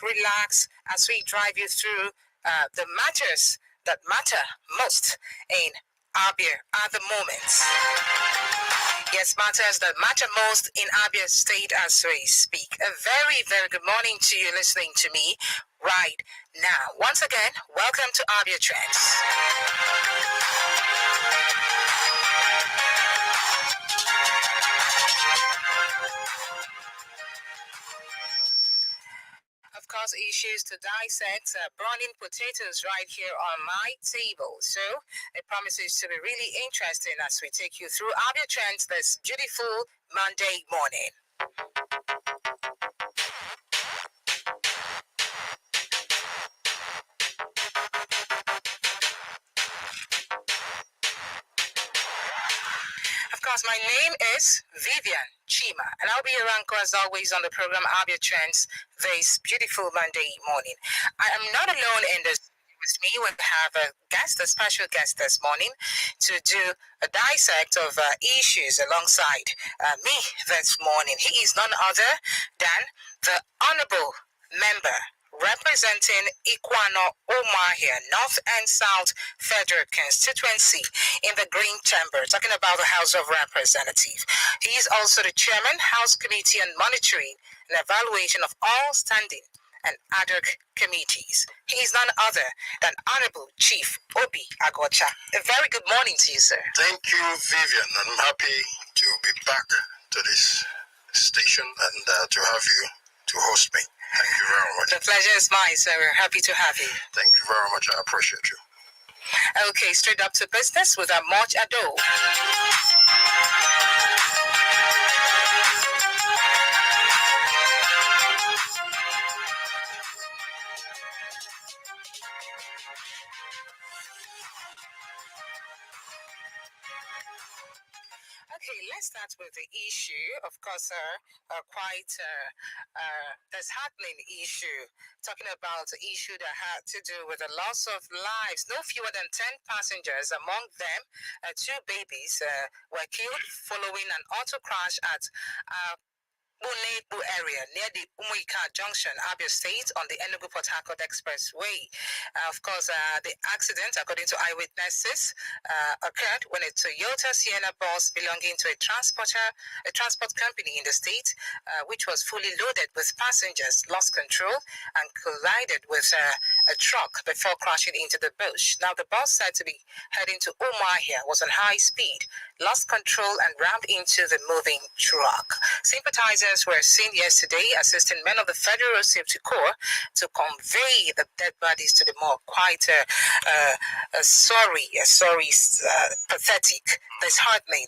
relax as we drive you through the matters that matter most in Abia at the moment. Yes, matters that matter most in Abia State as we speak. A very, very good morning to you listening to me right now. Once again, welcome to Abia Trends. Of course, issues to dissect, burning potatoes right here on my table. So it promises to be really interesting as we take you through Abia Trends this beautiful Monday morning. Of course, my name is Vivian Chima, and I'll be your anchor as always on the program Abia Trends this beautiful Monday morning. I am not alone in this. With me, we have a special guest this morning to do a dissect of issues alongside me this morning. He is none other than the Honorable Member representing Ikwano Omahia, North and South Federal Constituency in the Green Chamber, talking about the House of Representatives. He is also the Chairman, House Committee on Monitoring and Evaluation of all standing and ad hoc committees. He is none other than Honorable Chief Obi Aguocha. A very good morning to you, sir. Thank you, Vivian. I'm happy to be back to this station and to have you to host me. Thank you very much. The pleasure is mine, sir. We're happy to have you. Thank you very much. I appreciate you. Okay, straight up to business without much ado. Okay, let's start with the issue. Of course, quite disheartening issue. Talking about the issue that had to do with the loss of lives. No fewer than 10 passengers, among them 2 babies, were killed following an auto crash at Unebu area near the Umuika Junction, Abia State, on the Enugu-Port Harcourt Expressway. Of course, the accident, according to eyewitnesses, occurred when a Toyota Sienna bus belonging to a transport company in the state, which was fully loaded with passengers, lost control and collided with a truck before crashing into the bush. Now, the bus, said to be heading to Umuahia, was on high speed, lost control and rammed into the moving truck. Sympathizers were seen yesterday assisting men of the Federal Safety Corps to convey the dead bodies to the morgue. Quite pathetic, disheartening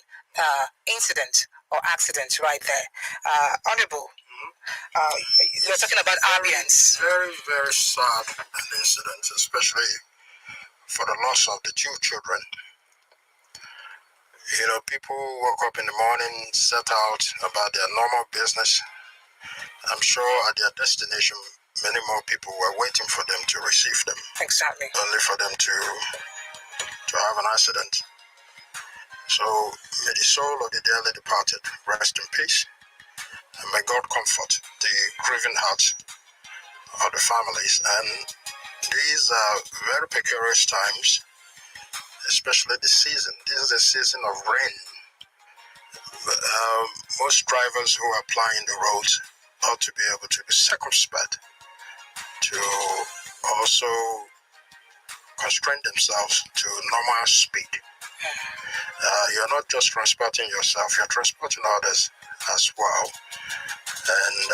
incident or accident right there. Honorable, you're talking about Abians. Very, very sad incident, especially for the loss of the 2 children. You know, people woke up in the morning, set out about their normal business. I'm sure at their destination, many more people were waiting for them to receive them. Exactly. Only for them to have an accident. So may the soul of the dearly departed rest in peace, and may God comfort the grieving hearts of the families. And these are very precarious times, especially the season. This is a season of rain. Most drivers who are plying the roads ought to be able to be circumspect, to also constrain themselves to normal speed. You're not just transporting yourself, you're transporting others as well. And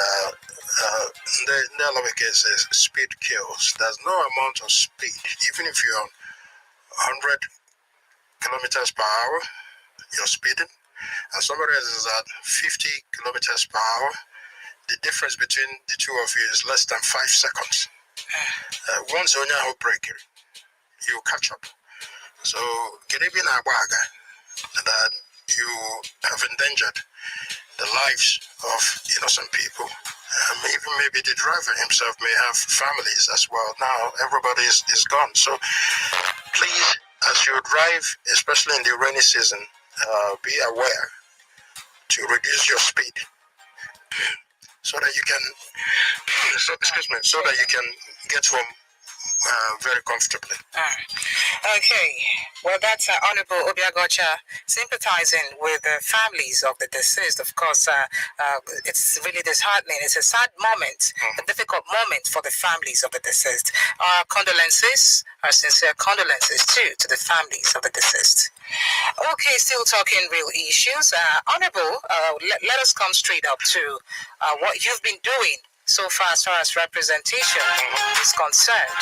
in the other cases, speed kills. There's no amount of speed, even if you're 100 kilometers per hour, you're speeding, and somebody else is at 50 kilometers per hour. The difference between the two of you is less than 5 seconds. Once on your break, you catch up. So, that you have endangered the lives of innocent people. Even maybe the driver himself may have families as well. Now everybody is gone. So please, as you drive, especially in the rainy season, be aware to reduce your speed. so that you can, so that you can get home very comfortably. Okay, well, that's Honorable Obi Aguocha sympathizing with the families of the deceased. Of course, it's really disheartening. It's a sad moment, a difficult moment for the families of the deceased. Our condolences, our sincere condolences too, to the families of the deceased. Okay, still talking real issues. Honorable, let us come straight up to what you've been doing so far as representation is concerned.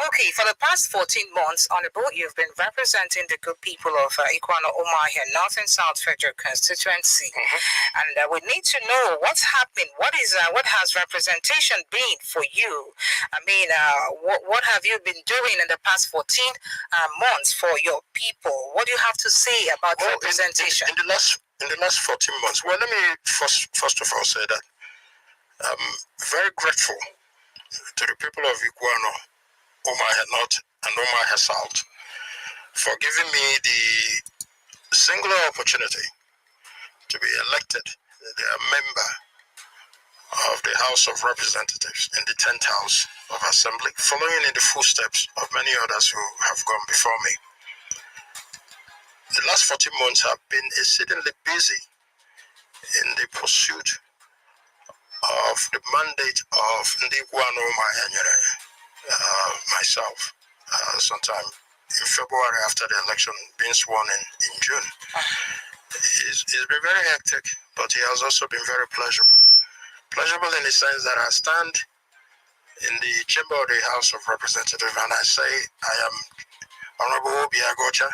Okay, for the past 14 months, Honorable, you've been representing the good people of Iguano Umahia North and South Federal Constituency. And we need to know what's happening. What has representation been for you? I mean, what have you been doing in the past 14 months for your people? What do you have to say about representation? In the last 14 months, well, let me first of all say that I'm very grateful to the people of Iguano Umahia North and Umahia South for giving me the singular opportunity to be elected a member of the House of Representatives in the 10th House of Assembly, following in the footsteps of many others who have gone before me. The last 14 months have been exceedingly busy in the pursuit of the mandate of Iguano Umahia, myself, sometime in February after the election, being sworn in June. It's been very hectic, but it has also been very pleasurable. Pleasurable in the sense that I stand in the chamber of the House of Representatives and I say I am Honorable Obi Aguocha.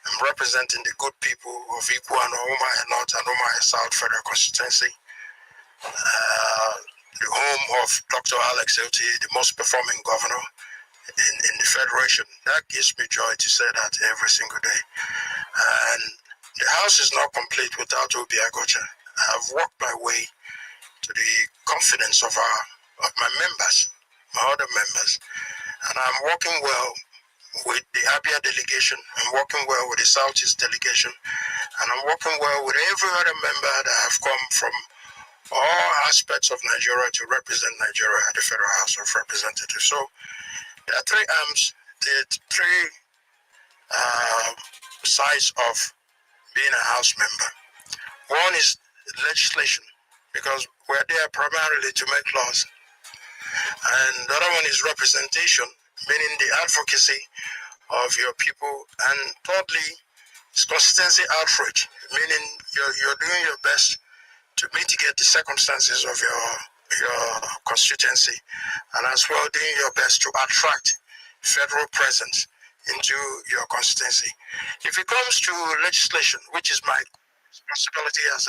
I'm representing the good people of Iguano Umahia North and Umahia South Federal Constituency, the home of Dr. Alex Oti, the most performing governor in the Federation. That gives me joy to say that every single day. And the House is not complete without Obi Aguocha. I've worked my way to the confidence of my members, my other members. And I'm working well with the Abia delegation. I'm working well with the Southeast delegation. And I'm working well with every other member that have come from all aspects of Nigeria to represent Nigeria at the Federal House of Representatives. So there are three arms, three sides of being a House member. One is legislation, because we're there primarily to make laws. And the other one is representation, meaning the advocacy of your people. And thirdly, is consistency outreach, meaning you're doing your best to mitigate the circumstances of your constituency, and as well doing your best to attract federal presence into your constituency. If it comes to legislation, which is my responsibility as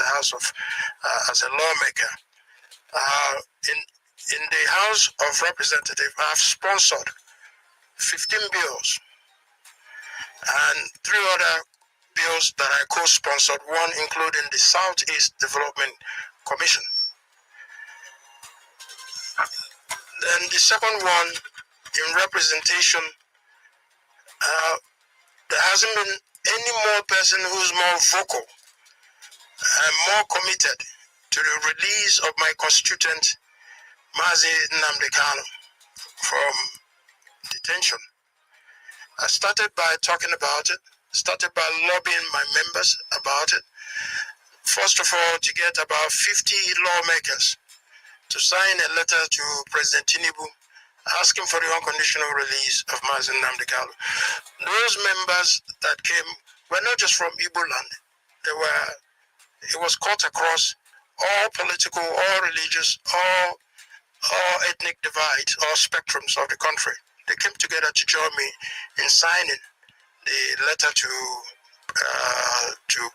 as a lawmaker, in the House of Representatives, I've sponsored 15 bills and 3 other bills that I co-sponsored, one including the Southeast Development Commission. Then the second one, in representation, there hasn't been any more person who's more vocal and more committed to the release of my constituent, Mazi Nnamdi Kanu, from detention. I started by talking about it, started by lobbying my members about it. First of all, to get about 50 lawmakers to sign a letter to President Tinubu asking for the unconditional release of Mazi Nnamdi Kanu. Those members that came were not just from Igbo land. It was cut across all political, all religious, all ethnic divides, all spectrums of the country. They came together to join me in signing the letter to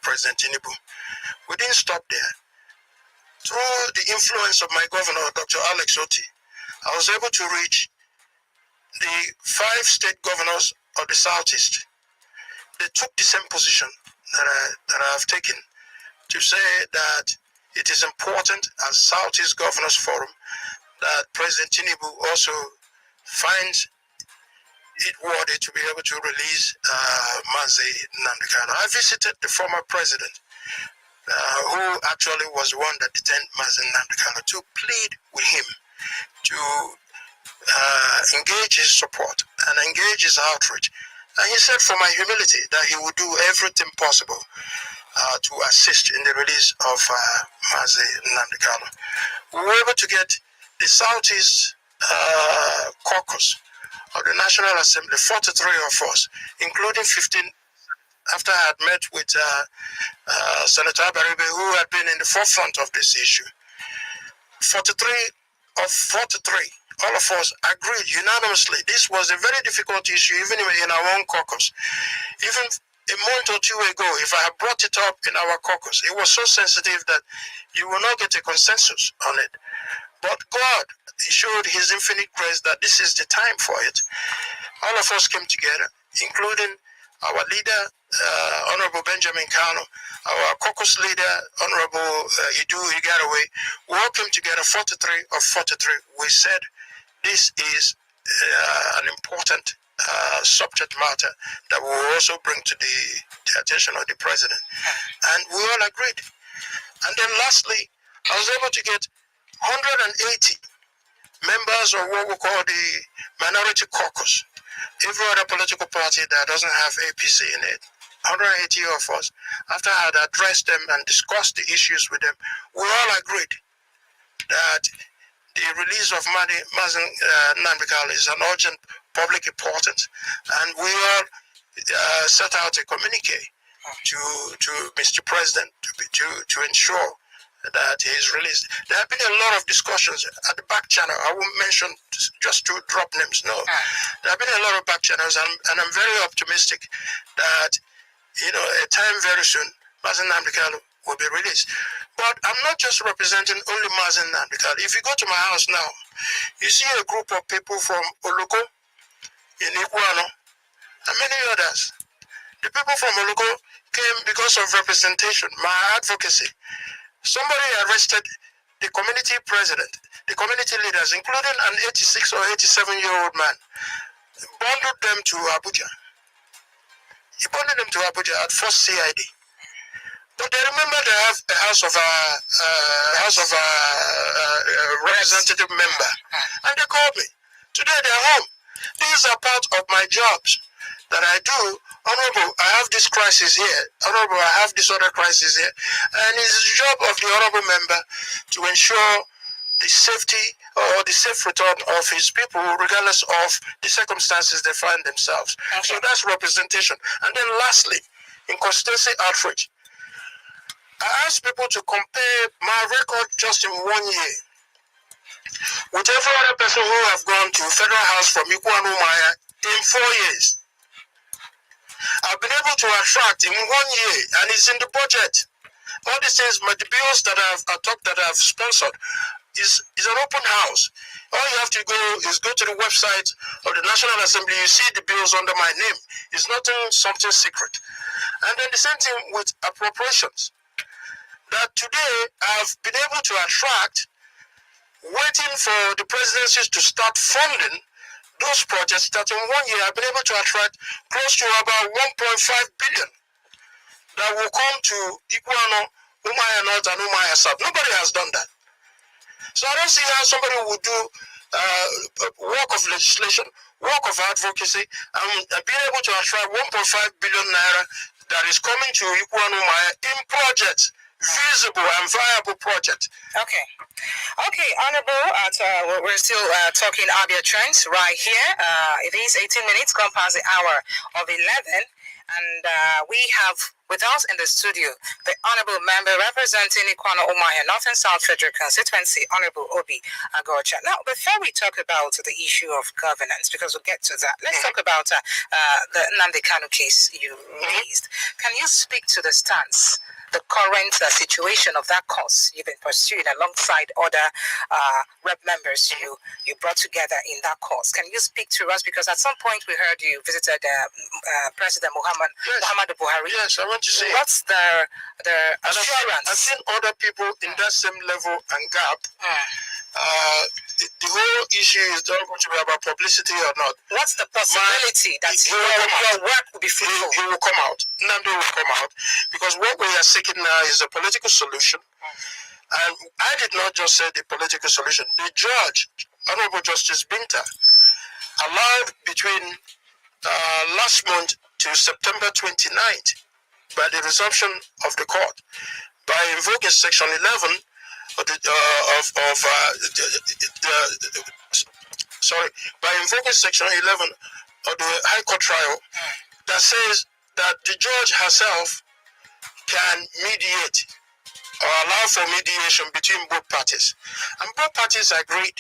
President Tinubu. We didn't stop there. Through the influence of my governor, Dr. Alex Oti, I was able to reach the 5 state governors of the Southeast. They took the same position that I have taken, to say that it is important as Southeast Governors Forum that President Tinubu also finds it worthy to be able to release Mazi Nnamdi Kanu. I visited the former president who actually was the one that detained Mazen Nnamdi Kanu, to plead with him to engage his support and engage his outreach. And he said, for my humility, that he would do everything possible to assist in the release of Mazen Nnamdi Kanu. We were able to get the Southeast caucus of the National Assembly, 43 of us, including 15, after I had met with Senator Abaribe, who had been in the forefront of this issue. 43 of 43, all of us agreed unanimously. This was a very difficult issue, even in our own caucus. Even a month or two ago, if I had brought it up in our caucus, it was so sensitive that you will not get a consensus on it. But God, He showed His infinite grace that this is the time for it. All of us came together, including our leader, Honorable Benjamin Kanu, our caucus leader, Honorable Idu Igaraway. We all came together, 43 of 43. We said this is an important subject matter that we will also bring to the attention of the president. And we all agreed. And then lastly, I was able to get 180 members of what we call the minority caucus. Every other political party that doesn't have APC in it, 180 of us, after I had addressed them and discussed the issues with them, we all agreed that the release of Mazen Nnamdi Kanu is an urgent public importance, and we all set out a communique to Mr. President to ensure that he is released. There have been a lot of discussions at the back channel. I won't mention just to drop names, no. There have been a lot of back channels, and I'm very optimistic that, a time very soon, Mazen Nnamdi Kanu will be released. But I'm not just representing only Mazen Nnamdi Kanu. If you go to my house now, you see a group of people from Oloko, in Iguano, and many others. The people from Oloko came because of representation, my advocacy. Somebody arrested the community president, the community leaders, including an 86 or 87-year-old man, bundled them to Abuja. He bundled them to Abuja at first CID. But they remember they have a House of Representative member, and they called me. Today they're home. These are part of my jobs that I do. Honorable, I have this crisis here. Honorable, I have this other crisis here. And it's the job of the honorable member to ensure the safety or the safe return of his people, regardless of the circumstances they find themselves. Okay. So that's representation. And then lastly, in constituency outreach, I asked people to compare my record just in 1 year with every other person who have gone to Federal House from Iguano Maya in 4 years. I've been able to attract in 1 year, and it's in the budget. All these things, the bills that I've sponsored is an open house. All you have to go is go to the website of the National Assembly. You see the bills under my name. It's not something secret. And then the same thing with appropriations. That today I've been able to attract, waiting for the presidencies to start funding those projects, that in 1 year I've been able to attract close to about 1.5 billion that will come to Iguano, Umaya North and Umaya South. Nobody has done that. So I don't see how somebody would do work of legislation, work of advocacy, and being able to attract 1.5 billion naira that is coming to Iguano Umaya in projects, feasible and viable projects. Okay, Honorable, we're still talking Abia trends right here. It is 18 minutes gone past the hour of 11, and we have with us in the studio the Honorable Member representing Iguano Umaya North and South Federal Constituency, Honorable Obi Aguocha. Now, before we talk about the issue of governance, because we'll get to that, let's talk about the Nnamdi Kanu case you raised. Can you speak to the stance, the current situation of that cause you've been pursuing alongside other rep members you brought together in that cause? Can you speak to us? Because at some point we heard you visited President Muhammadu Buhari. Yes, I want to say. What's the assurance? I've seen other people in that same level and gap the whole issue is not going to be about publicity or not. What's the possibility that your work will be fruitful? He will come out. Nnamdi will come out, because what we are seeking now is a political solution. And I did not just say the political solution. The judge, Honorable Justice Binta, allowed between last month to September 29th, by the resumption of the court, by invoking Section 11 of by invoking Section 11 of the High Court trial, that says that the judge herself can mediate or allow for mediation between both parties. And both parties agreed.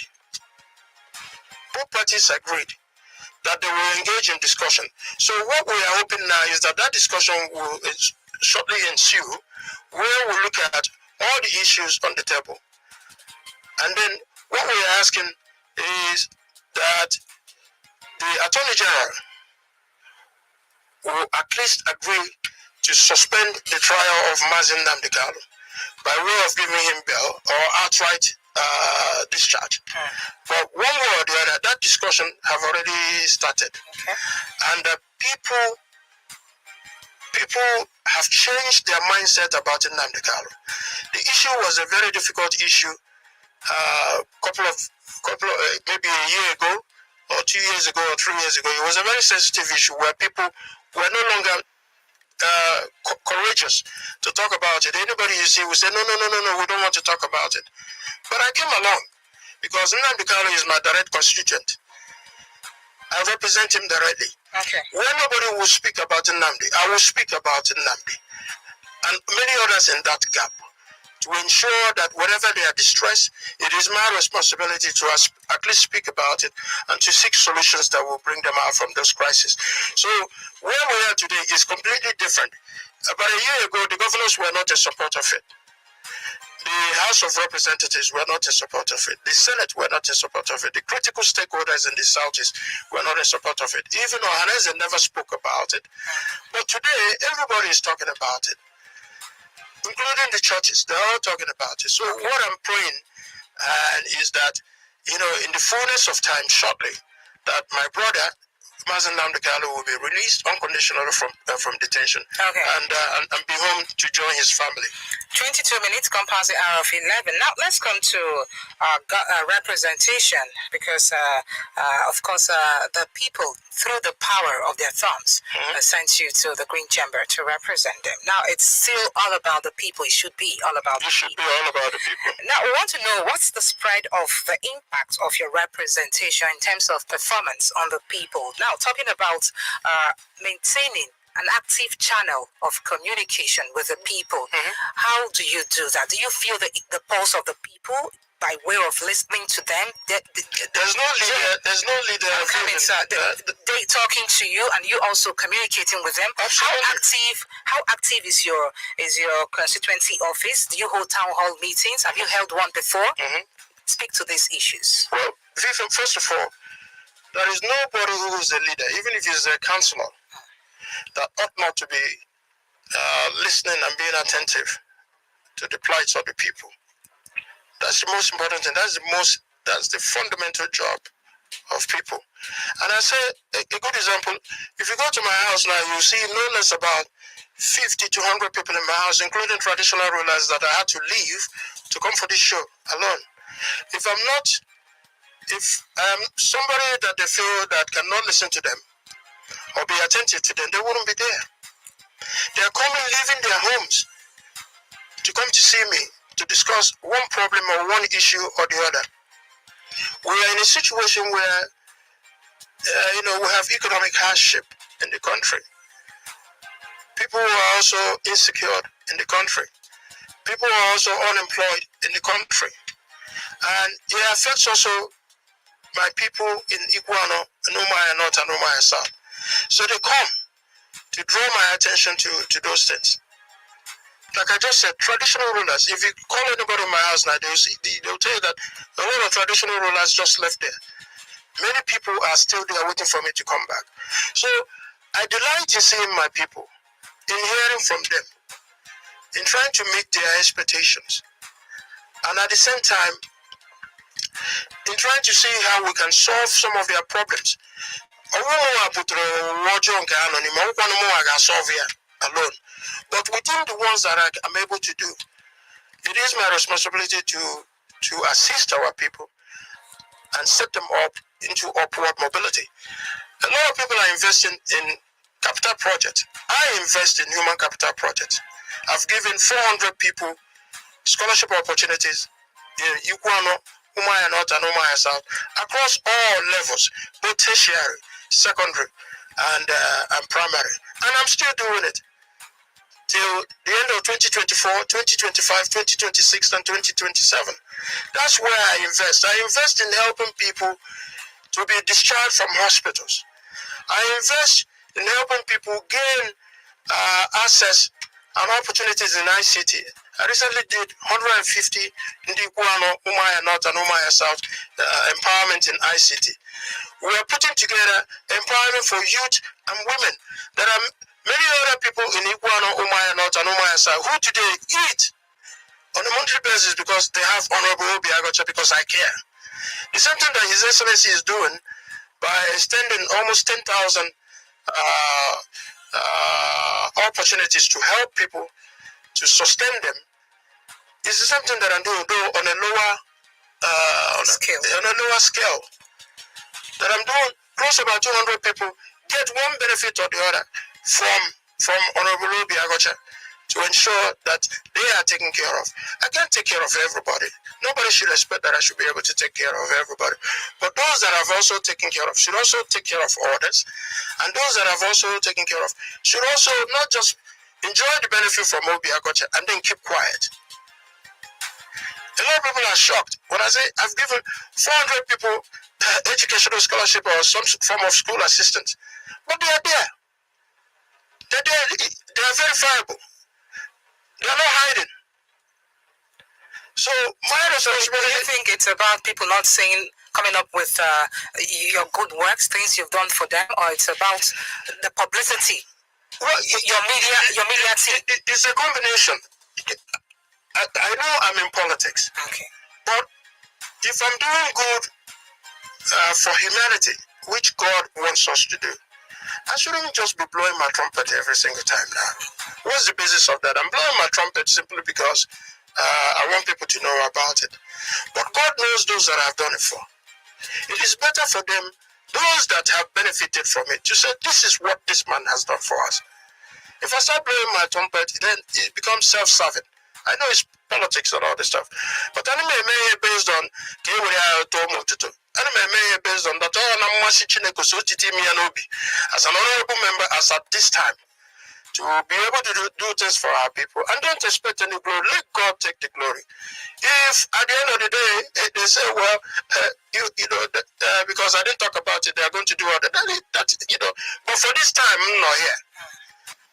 Both parties agreed that they will engage in discussion. So what we are hoping now is that that discussion will shortly ensue, where we look at all the issues on the table. And then what we are asking is that the Attorney General will at least agree to suspend the trial of Mazin Nnamdi Kanu by way of giving him bail or outright discharge. But one way or the other, that discussion have already started. Okay. And people have changed their mindset about Nnamdi Kanu. The issue was a very difficult issue couple of maybe a year ago, or 2 years ago, or 3 years ago. It was a very sensitive issue where people were no longer courageous to talk about it. Anybody you see will say, no, we don't want to talk about it. But I came along because Nnamdi Kanu is my direct constituent. I represent him directly. Okay. When nobody will speak about Nnamdi, I will speak about Nnamdi and many others in that gap, to ensure that wherever they are distressed, it is my responsibility to at least speak about it and to seek solutions that will bring them out from those crises. So where we are today is completely different. About a year ago, the governors were not in support of it. The House of Representatives were not in support of it. The Senate were not in support of it. The critical stakeholders in the Southeast were not in support of it. Even Ohaneze never spoke about it. But today, everybody is talking about it, including the churches. They're all talking about it. So what I'm praying is that, in the fullness of time, shortly, that my brother, Mazin Nnamdi Kanu, will be released unconditionally from detention, and be home to join his family. 22 minutes come past the hour of 11. Now let's come to representation, because of course the people, through the power of their thumbs, sent you to the Green Chamber to represent them. Now it's still all about the people. It should be all about the people. It should be all about the people. Now we want to know, what's the spread of the impact of your representation in terms of performance on the people. Now talking about maintaining an active channel of communication with the people. How do you do that? Do you feel the pulse of the people by way of listening to them? There's no leader. They talking to you and you also communicating with them. Absolutely. How active is your constituency office? Do you hold town hall meetings? Have you held one before? Speak to these issues. Well, first of all, there is nobody who is a leader, even if he's a councillor, that ought not to be listening and being attentive to the plights of the people. That's the most important thing. That's the fundamental job of people. And I say a good example. If you go to my house now, you see no less about 50 to 100 people in my house, including traditional rulers that I had to leave to come for this show alone. If I'm somebody that they feel that cannot listen to them or be attentive to them, they wouldn't be there. They are coming, leaving their homes to come to see me to discuss one problem or one issue or the other. We are in a situation where, we have economic hardship in the country. People are also insecure in the country. People are also unemployed in the country. And it affects also my people in Iguano, Umaya North and Umaya South. So they come to draw my attention to those things. Like I just said, traditional rulers, if you call anybody in my house now, they'll tell you that a lot of traditional rulers just left there. Many people are still there waiting for me to come back. So I delight in seeing my people, in hearing from them, in trying to meet their expectations. And at the same time, in trying to see how we can solve some of their problems. Alone. But within the ones that I'm able to do, it is my responsibility to assist our people and set them up into upward mobility. A lot of people are investing in capital projects. I invest in human capital projects. I've given 400 people scholarship opportunities in Iguano, Umaya North and Umaya South across all levels, both tertiary, secondary, and primary. And I'm still doing it till the end of 2024, 2025, 2026, and 2027. That's where I invest. I invest in helping people to be discharged from hospitals. I invest in helping people gain access and opportunities in ICT. I recently did 150 in the Iguano, Umaya North and Umaya South empowerment in ICT. We are putting together empowerment for youth and women. There are many other people in Iguano, Umaya North and Umaya South who today eat on a monthly basis because they have Honorable Obi Aguocha, because I care. The same thing that His Excellency is doing by extending almost 10,000 opportunities to help people to sustain them is something that I'm doing, though on a lower scale. That I'm doing close about 200 people get one benefit or the other from Honorable Obi Aguocha to ensure that they are taken care of. I can't take care of everybody. Nobody should expect that I should be able to take care of everybody. But those that I've also taken care of should also take care of others. And those that I've also taken care of should also not just enjoy the benefit from Obi Aguocha and then keep quiet. A lot of people are shocked when I say I've given 400 people educational scholarship or some form of school assistance. But they are there. They're there. They are verifiable. They are not hiding. So my responsibility. Do you think it's about people not saying, coming up with your good works, things you've done for them, or it's about the publicity? Well, your media team. It's a combination. I know I'm in politics. Okay. But if I'm doing good for humanity, which God wants us to do, I shouldn't just be blowing my trumpet every single time now. What's the basis of that? I'm blowing my trumpet simply because I want people to know about it. But God knows those that I've done it for. It is better for them, those that have benefited from it, to say, this is what this man has done for us. If I start blowing my trumpet, then it becomes self-serving. I know it's politics and all this stuff, but I may based on based on that as an honorable member, as at this time, to be able to do things for our people, and don't expect any glory. Let God take the glory. If at the end of the day they say, well, because I didn't talk about it, they are going to do all that. But for this time, I'm not here.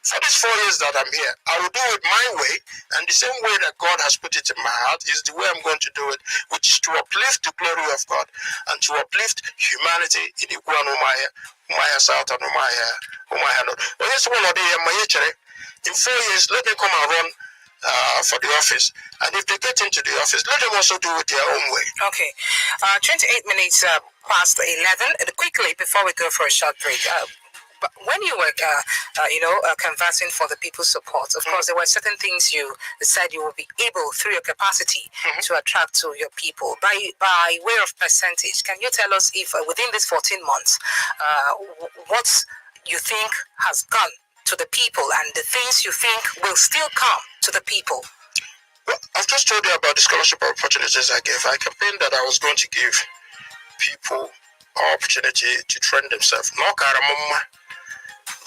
For these 4 years that I'm here, I will do it my way, and the same way that God has put it in my heart is the way I'm going to do it, which is to uplift the glory of God and to uplift humanity in Iguana, Umaya South and Umaya North. But here's one of the in 4 years, let them come and run for the office, and if they get into the office, let them also do it their own way. Okay, 28 minutes past 11. Quickly before we go for a short break. But when you were, conversing for the people's support, of course, there were certain things you said you will be able, through your capacity, to attract to your people. By way of percentage, can you tell us if within these 14 months, what you think has gone to the people and the things you think will still come to the people? Well, I've just told you about the scholarship opportunities I gave. I campaigned that I was going to give people opportunity to train themselves. No karamumma.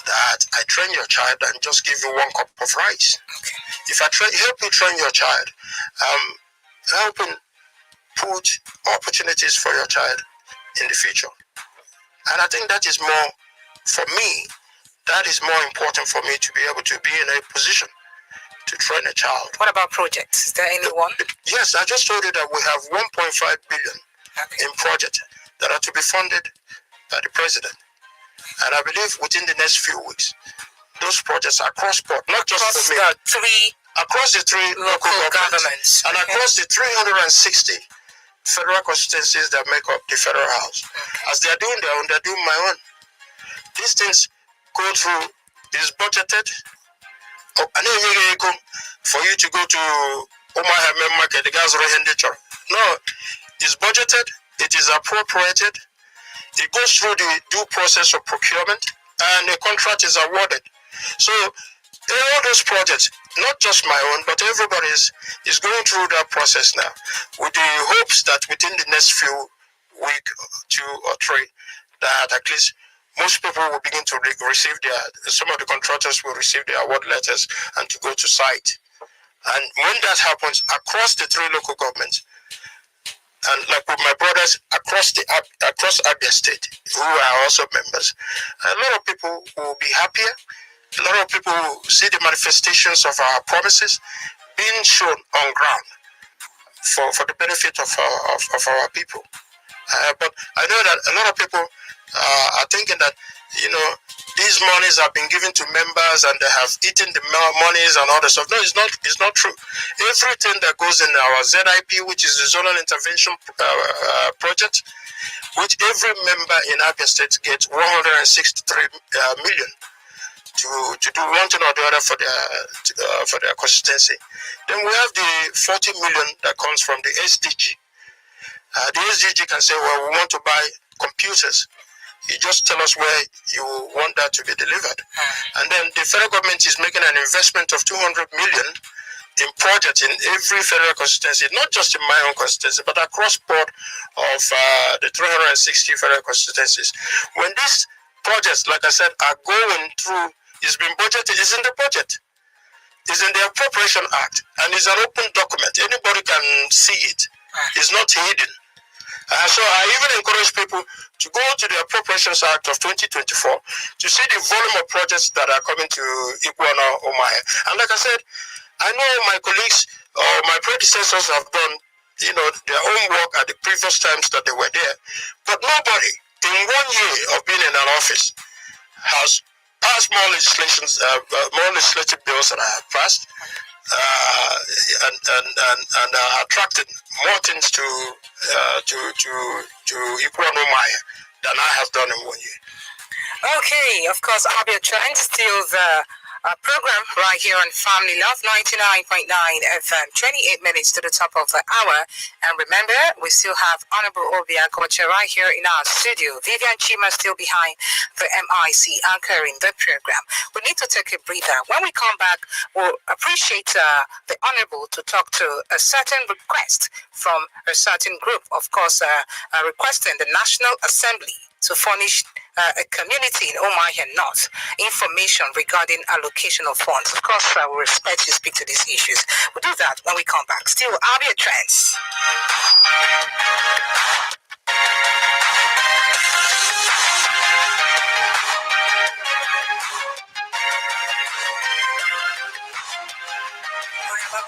That I train your child and just give you 1 cup of rice. Okay. If I help you train your child, helping put opportunities for your child in the future. And I think that is more, for me, that is more important for me to be able to be in a position to train a child. What about projects? Is there anyone? Yes, I just told you that we have 1.5 billion in projects that are to be funded by the president. And I believe within the next few weeks, those projects are cross-border, not just for me. Across the three local governments and across the 360 federal constituencies that make up the federal house. As they are doing their own, they're doing my own. These things go through, is budgeted. For you to go to Omaha market, the guys are no, it's budgeted, it is appropriated, it goes through the due process of procurement, and a contract is awarded. So all those projects, not just my own, but everybody is going through that process now, with the hopes that within the next few weeks, 2 or 3, that at least most people will begin to receive some of the contractors will receive their award letters and to go to site. And when that happens across the 3 local governments, and like with my brothers across Abia State, who are also members, a lot of people will be happier. A lot of people will see the manifestations of our promises being shown on ground for the benefit of our people. But I know that a lot of people are thinking that, these monies have been given to members and they have eaten the monies and all that stuff. No, it's not true. Everything that goes in our ZIP, which is the Zonal Intervention Project, which every member in Abia State gets 163 million to do one thing or the other for their consistency. Then we have the 40 million that comes from the SDG. The SDG can say, well, we want to buy computers. You just tell us where you want that to be delivered. And then the federal government is making an investment of 200 million in projects in every federal constituency, not just in my own constituency, but across board of the 360 federal constituencies. When these projects, like I said, are going through, it's been budgeted, it's in the budget. It's in the Appropriation Act, and it's an open document. Anybody can see it. It's not hidden. So I even encourage people to go to the Appropriations Act of 2024 to see the volume of projects that are coming to Iguana Omahe. And like I said, I know my colleagues or my predecessors have done, their own work at the previous times that they were there. But nobody in 1 year of being in an office has passed more legislative bills that I have passed. And attracted more things to Iguana Omahe than I have done in 1 year. Okay, of course, Abia Trends still the program right here on Family Love 99.9 FM, 28 minutes to the top of the hour. And remember, we still have Honorable Obi Aguocha right here in our studio. Vivian Chima still behind the MIC anchoring the program. We need to take a breather. When we come back, we'll appreciate the Honorable to talk to a certain request from a certain group, of course, requesting the National Assembly to furnish a community in Omaha North information regarding allocation of funds. Of course, I will respect you speak to these issues. We'll do that when we come back. Still, Abia Trends.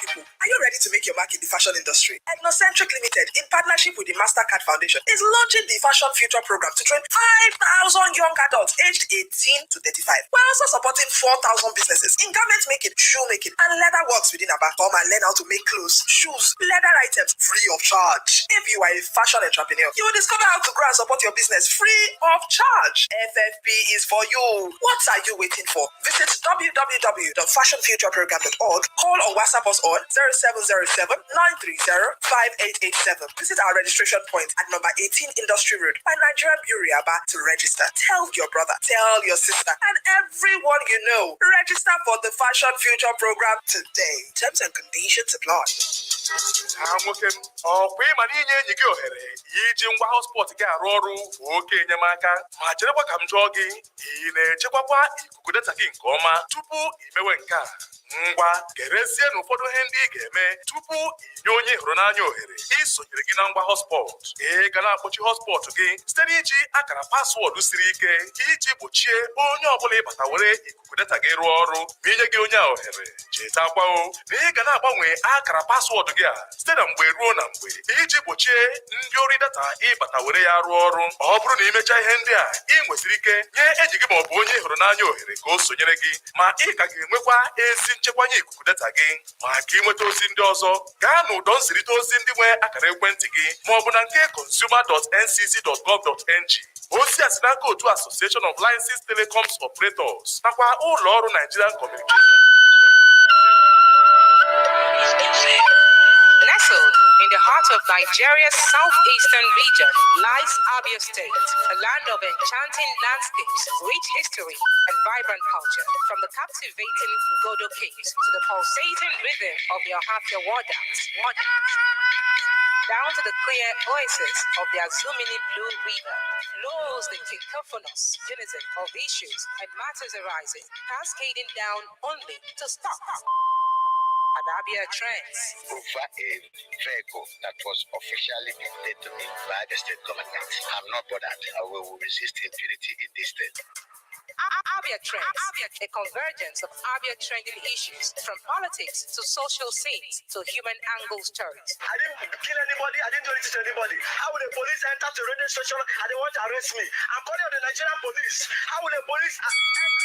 People, are you ready to make your mark in the fashion industry? Ethnocentric Limited, in partnership with the Mastercard Foundation, is launching the Fashion Future Program to train 5,000 young adults aged 18 to 35. We're also supporting 4,000 businesses in garment making, shoe making, and leather works within Abia. Come and learn how to make clothes, shoes, leather items free of charge. If you are a fashion entrepreneur, you will discover how to grow and support your business free of charge. FFP is for you. What are you waiting for? Visit www.fashionfutureprogram.org, call or WhatsApp us on 0707-930-5887. Visit our registration point at number 18 Industry Road by Nigerian Bureau Aba to register. Tell your brother, tell your sister, and everyone you know. Register for the Fashion Future Program today. Terms and conditions apply. nwoke m ọkwa ịma na inye enyi gị ohere iji ngwa hotspot gị arụ ọrụ oke enyemaka ma cherekwa ka m jụọ gị ị na-echekwakwa ikuku data gị nke ọma tupu imewe nke a ngwa gerezie n'ụfọdụ ihe ndị ị ga-eme tupu inye onye hụrụ n'anya ohere isonyere gị na ngwa hotspot. Ị ga na-akpọchi hotspot gị site n'iji akara paswọọdụ siri ike iji gbochie onye ọbụla ịbata were ikuku data gị rụọ ọrụ ma inye gị onye a ohere. Chetakwa na ị ga na-agbanwe akara paswọọdụ gị a site na mgbe ruo na mgbe iji gbochie ndị ori data ịbata were ya rụọ ọrụ. Ọ bụrụ na imecha ihe ndị a, ị nwesịrị ike nye enyi gị maọbụ onye hụrụ n'anya ohere ka o sonyere gị, ma ị ka ga-enwekwa ezi nchekwanye ikuku data gị. Maka ịnweta ozi ndị ọzọ, gaa n'ụdọ nzirịta ozi ndị nwe akara ekwentị gị ma ọ bụ na nke consumer.ncc.gov.ng. Ozi a si n'aka otu Association of Licensed Telecoms Operators nakwa ụlọ ọrụ Nigerian Communication. Nestled in the heart of Nigeria's southeastern region lies Abia State, a land of enchanting landscapes, rich history, and vibrant culture. From the captivating Ngodo Caves to the pulsating rhythm of the Ohafia war dance, down to the clear oasis of the Azumini Blue River, flows the cacophonous unison of issues and matters arising, cascading down only to stop. Abia Trends. Over a vehicle that was officially dictated to me by the state government. I'm not bothered. I will resist impunity in this state. Abia Trends, a convergence of Abia trending issues from politics to social scenes to human angle stories. I didn't kill anybody. I didn't do anything to anybody. How will the police enter to radio station and they want to arrest me? I'm calling on the Nigerian police. How will the police...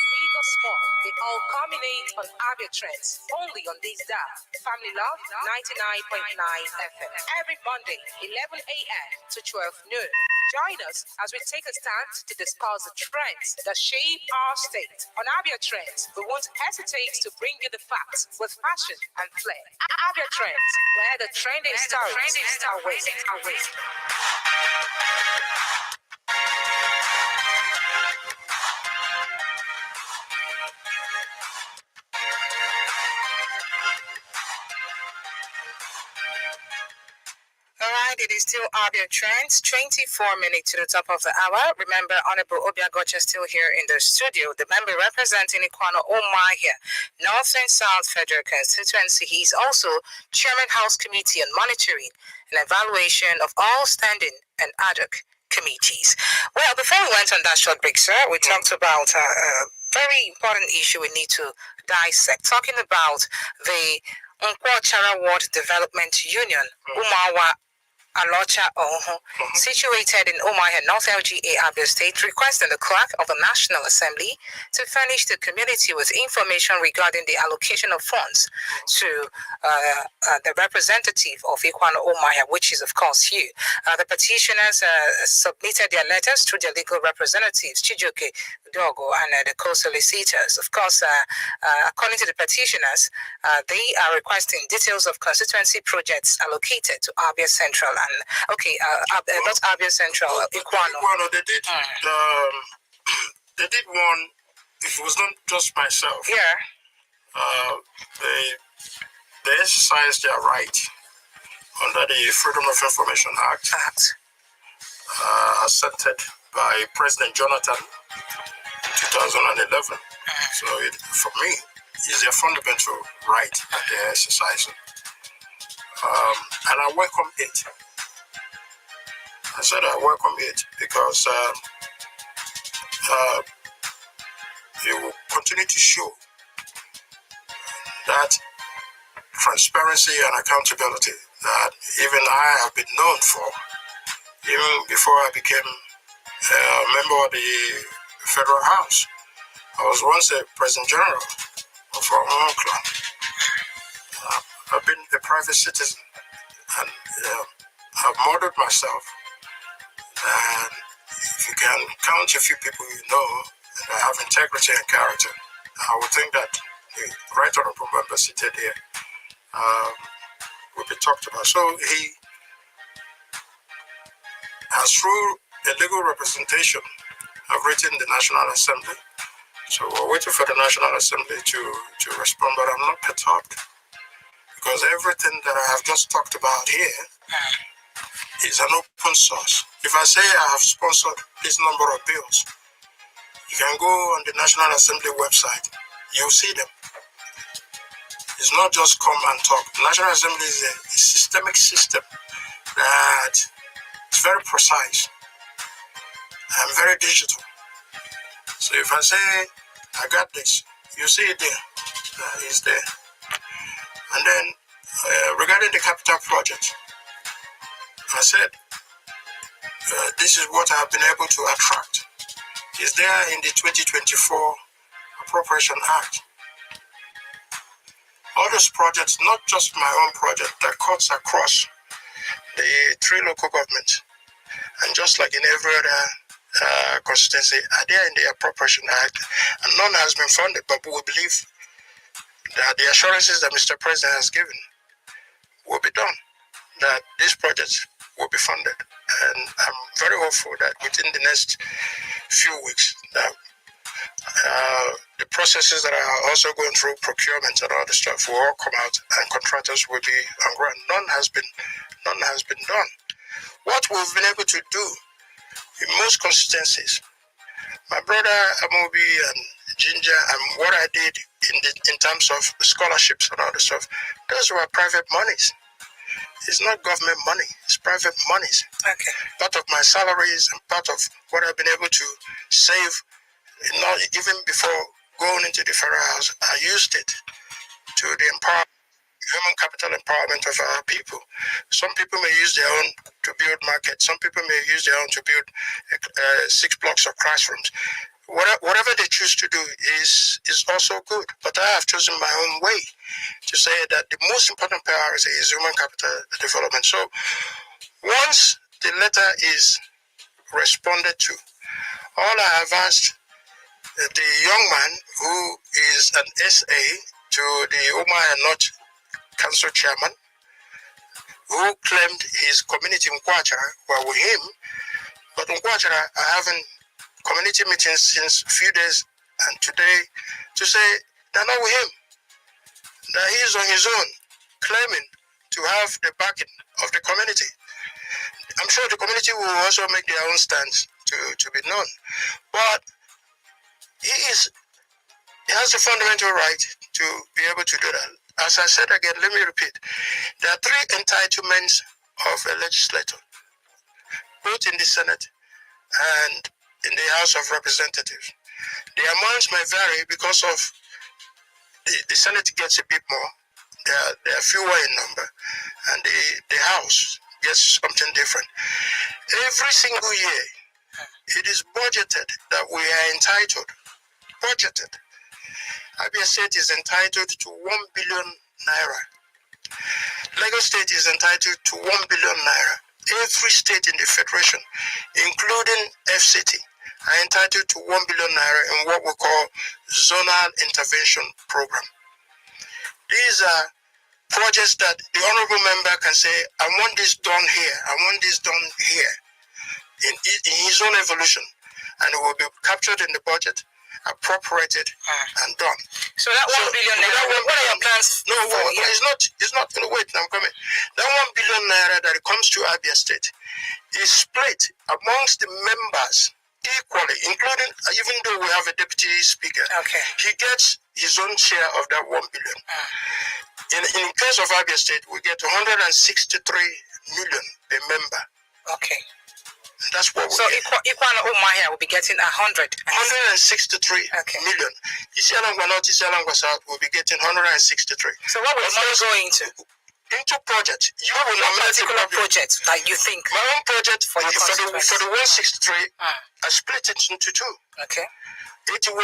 Big or small, they all culminate on Abia Trends, only on this dial. Family Love 99.9 FM. Every Monday, 11 a.m. to 12 noon. Join us as we take a stand to discuss the trends that shape our state. On Abia Trends, we won't hesitate to bring you the facts with passion and flair. Abia Trends, where the trending stories are waiting. Alright, it is still Abia Trends, 24 minutes to the top of the hour. Remember, Honorable Obi Aguocha still here in the studio, the member representing Ikwano Omahia, North and South Federal Constituency. He's also Chairman House Committee on Monitoring and Evaluation of all standing and ad hoc committees. Well, before we went on that short break, sir, we talked about a very important issue we need to dissect, talking about the Nkwachara Ward Development Union, Umawa Alocha Oho, situated in Omahia, North LGA, Abia State, requesting the clerk of the National Assembly to furnish the community with information regarding the allocation of funds to the representative of Ikwano Omahia, which is, of course, you. The petitioners submitted their letters through their legal representatives, Chijoke Dogo, and the co-solicitors. Of course, according to the petitioners, they are requesting details of constituency projects allocated to Abia Central. Not Abia Central, Ikwano. They did. They did one. It was not just myself. Yeah. They exercised their right under the Freedom of Information Act, accepted by President Jonathan in 2011. So for me, it's their fundamental right that they're exercising, and I welcome it. I said I welcome it because it will continue to show that transparency and accountability that even I have been known for, even before I became a member of the Federal House. I was once a President General of our own club. I've been a private citizen and I've modeled myself. And if you can count a few people you know that have integrity and character, I would think that the right honorable member seated here will be talked about. So he has, through a legal representation, have written the National Assembly. So we're waiting for the National Assembly to respond, but I'm not perturbed because everything that I have just talked about here is an open source. If I say I have sponsored this number of bills, you can go on the National Assembly website, you'll see them. It's not just come and talk. The National Assembly is a systemic system that is very precise and very digital. So if I say I got this, you see it there. It's there. And then regarding the capital project, I said this is what I've been able to attract. It's there in the 2024 Appropriation Act. All those projects, not just my own project, that cuts across the 3 local governments. And just like in every other constituency, are there in the Appropriation Act, and none has been funded, but we believe that the assurances that Mr. President has given will be done, that these projects will be funded. And I'm very hopeful that within the next few weeks, that the processes that are also going through procurement and all the stuff will all come out, and contractors will be on ground. None has been done. What we've been able to do in most constituencies, my brother Amobi and Ginger, and what I did in terms of scholarships and all the stuff, those were private monies. It's not government money, it's private monies. Okay. Part of my salaries and part of what I've been able to save, not even before going into the Federal House, I used it to the human capital empowerment of our people. Some people may use their own to build markets. Some people may use their own to build 6 blocks of classrooms. Whatever they choose to do is also good. But I have chosen my own way to say that the most important priority is human capital development. So once the letter is responded to, all I have asked the young man who is an SA to the Omaya North Council chairman, who claimed his community in Kwachara were with him, but in Kwachara are having community meetings since a few days and today to say they're not with him, that he is on his own, claiming to have the backing of the community. I'm sure the community will also make their own stance to be known, but he has the fundamental right to be able to do that. As I said again, let me repeat, there are 3 entitlements of a legislator, both in the Senate and in the House of Representatives. The amounts may vary because of the Senate gets a bit more, they are fewer in number, and the House gets something different. Every single year, it is budgeted that we are entitled, budgeted. Abia State is entitled to 1 billion naira. Lagos State is entitled to 1 billion naira. Every state in the Federation, including FCT, are entitled to 1 billion naira in what we call Zonal Intervention Program. These are projects that the honorable member can say, I want this done here, I want this done here, in his own evolution, and it will be captured in the budget, appropriated, and done. So that 1 billion naira, what are your plans? No, it's not, wait, I'm coming. That 1 billion naira that comes to Abia State is split amongst the members equally, including, even though we have a deputy speaker, okay, he gets his own share of that 1 billion. In case of Abia State, we get 163 million per member. Okay. That's what we so get. Ikwana Umahia will be getting 163 million. Isialangwa North, Isialangwa South will be getting 163. So what will money go into? Into project. You will nominate particular project that you think? My own project for the 163, I split it into 2. Okay. 81,500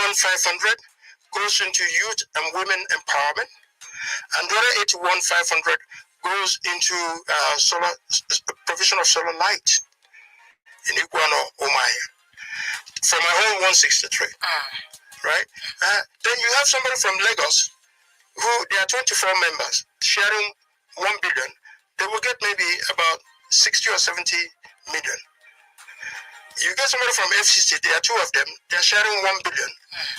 goes into youth and women empowerment, and the other 81,500 goes into provision of solar light in Iguano Omaya for my own 163, right? Then you have somebody from Lagos who, there are 24 members sharing 1 billion. They will get maybe about 60 or 70 million. You get somebody from FCC, there are 2 of them, they're sharing 1 billion.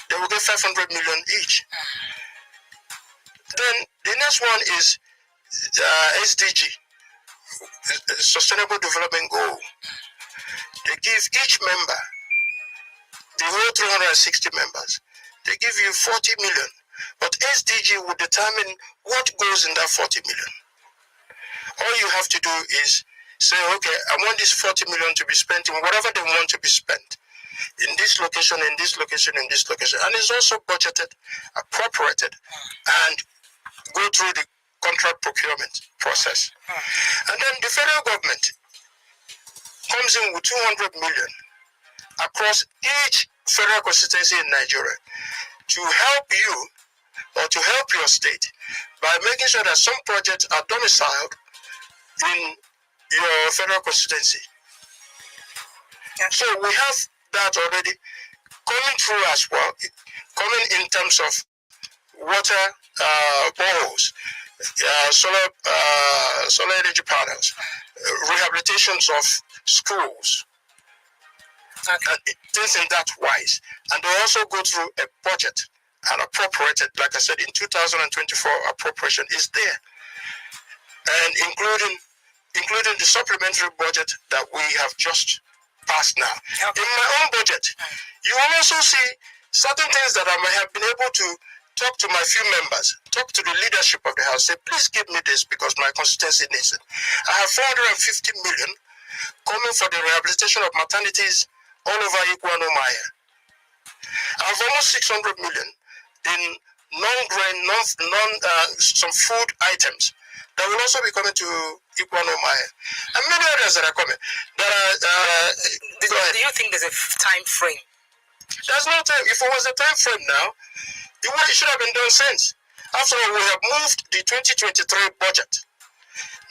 They will get 500 million each. Then the next one is SDG, Sustainable Development Goal. They give each member, the whole 360 members, they give you 40 million. But SDG will determine what goes in that 40 million. All you have to do is say, okay, I want this 40 million to be spent in whatever they want to be spent. In this location, in this location, in this location. And it's also budgeted, appropriated, and go through the contract procurement process. And then the federal government comes in with 200 million across each federal constituency in Nigeria to help you or to help your state by making sure that some projects are domiciled in your federal constituency. So we have that already coming through as well, coming in terms of water, boreholes, solar energy panels, rehabilitations of schools, and things in that wise. And they also go through a budget and appropriated, like I said, in 2024 appropriation is there, and including the supplementary budget that we have just passed now. In my own budget, you will also see certain things that I may have been able to talk to my few members, talk to the leadership of the house, say, please give me this because my constituency needs it. I have 450 million coming for the rehabilitation of maternities all over Iguanomaya. I have almost 600 million in non-grain, some food items that will also be coming to Iguanomaya, and many others that are coming. Do you think there's a time frame? There's no time. If it was a time frame now, it should have been done since. After all, we have moved the 2023 budget,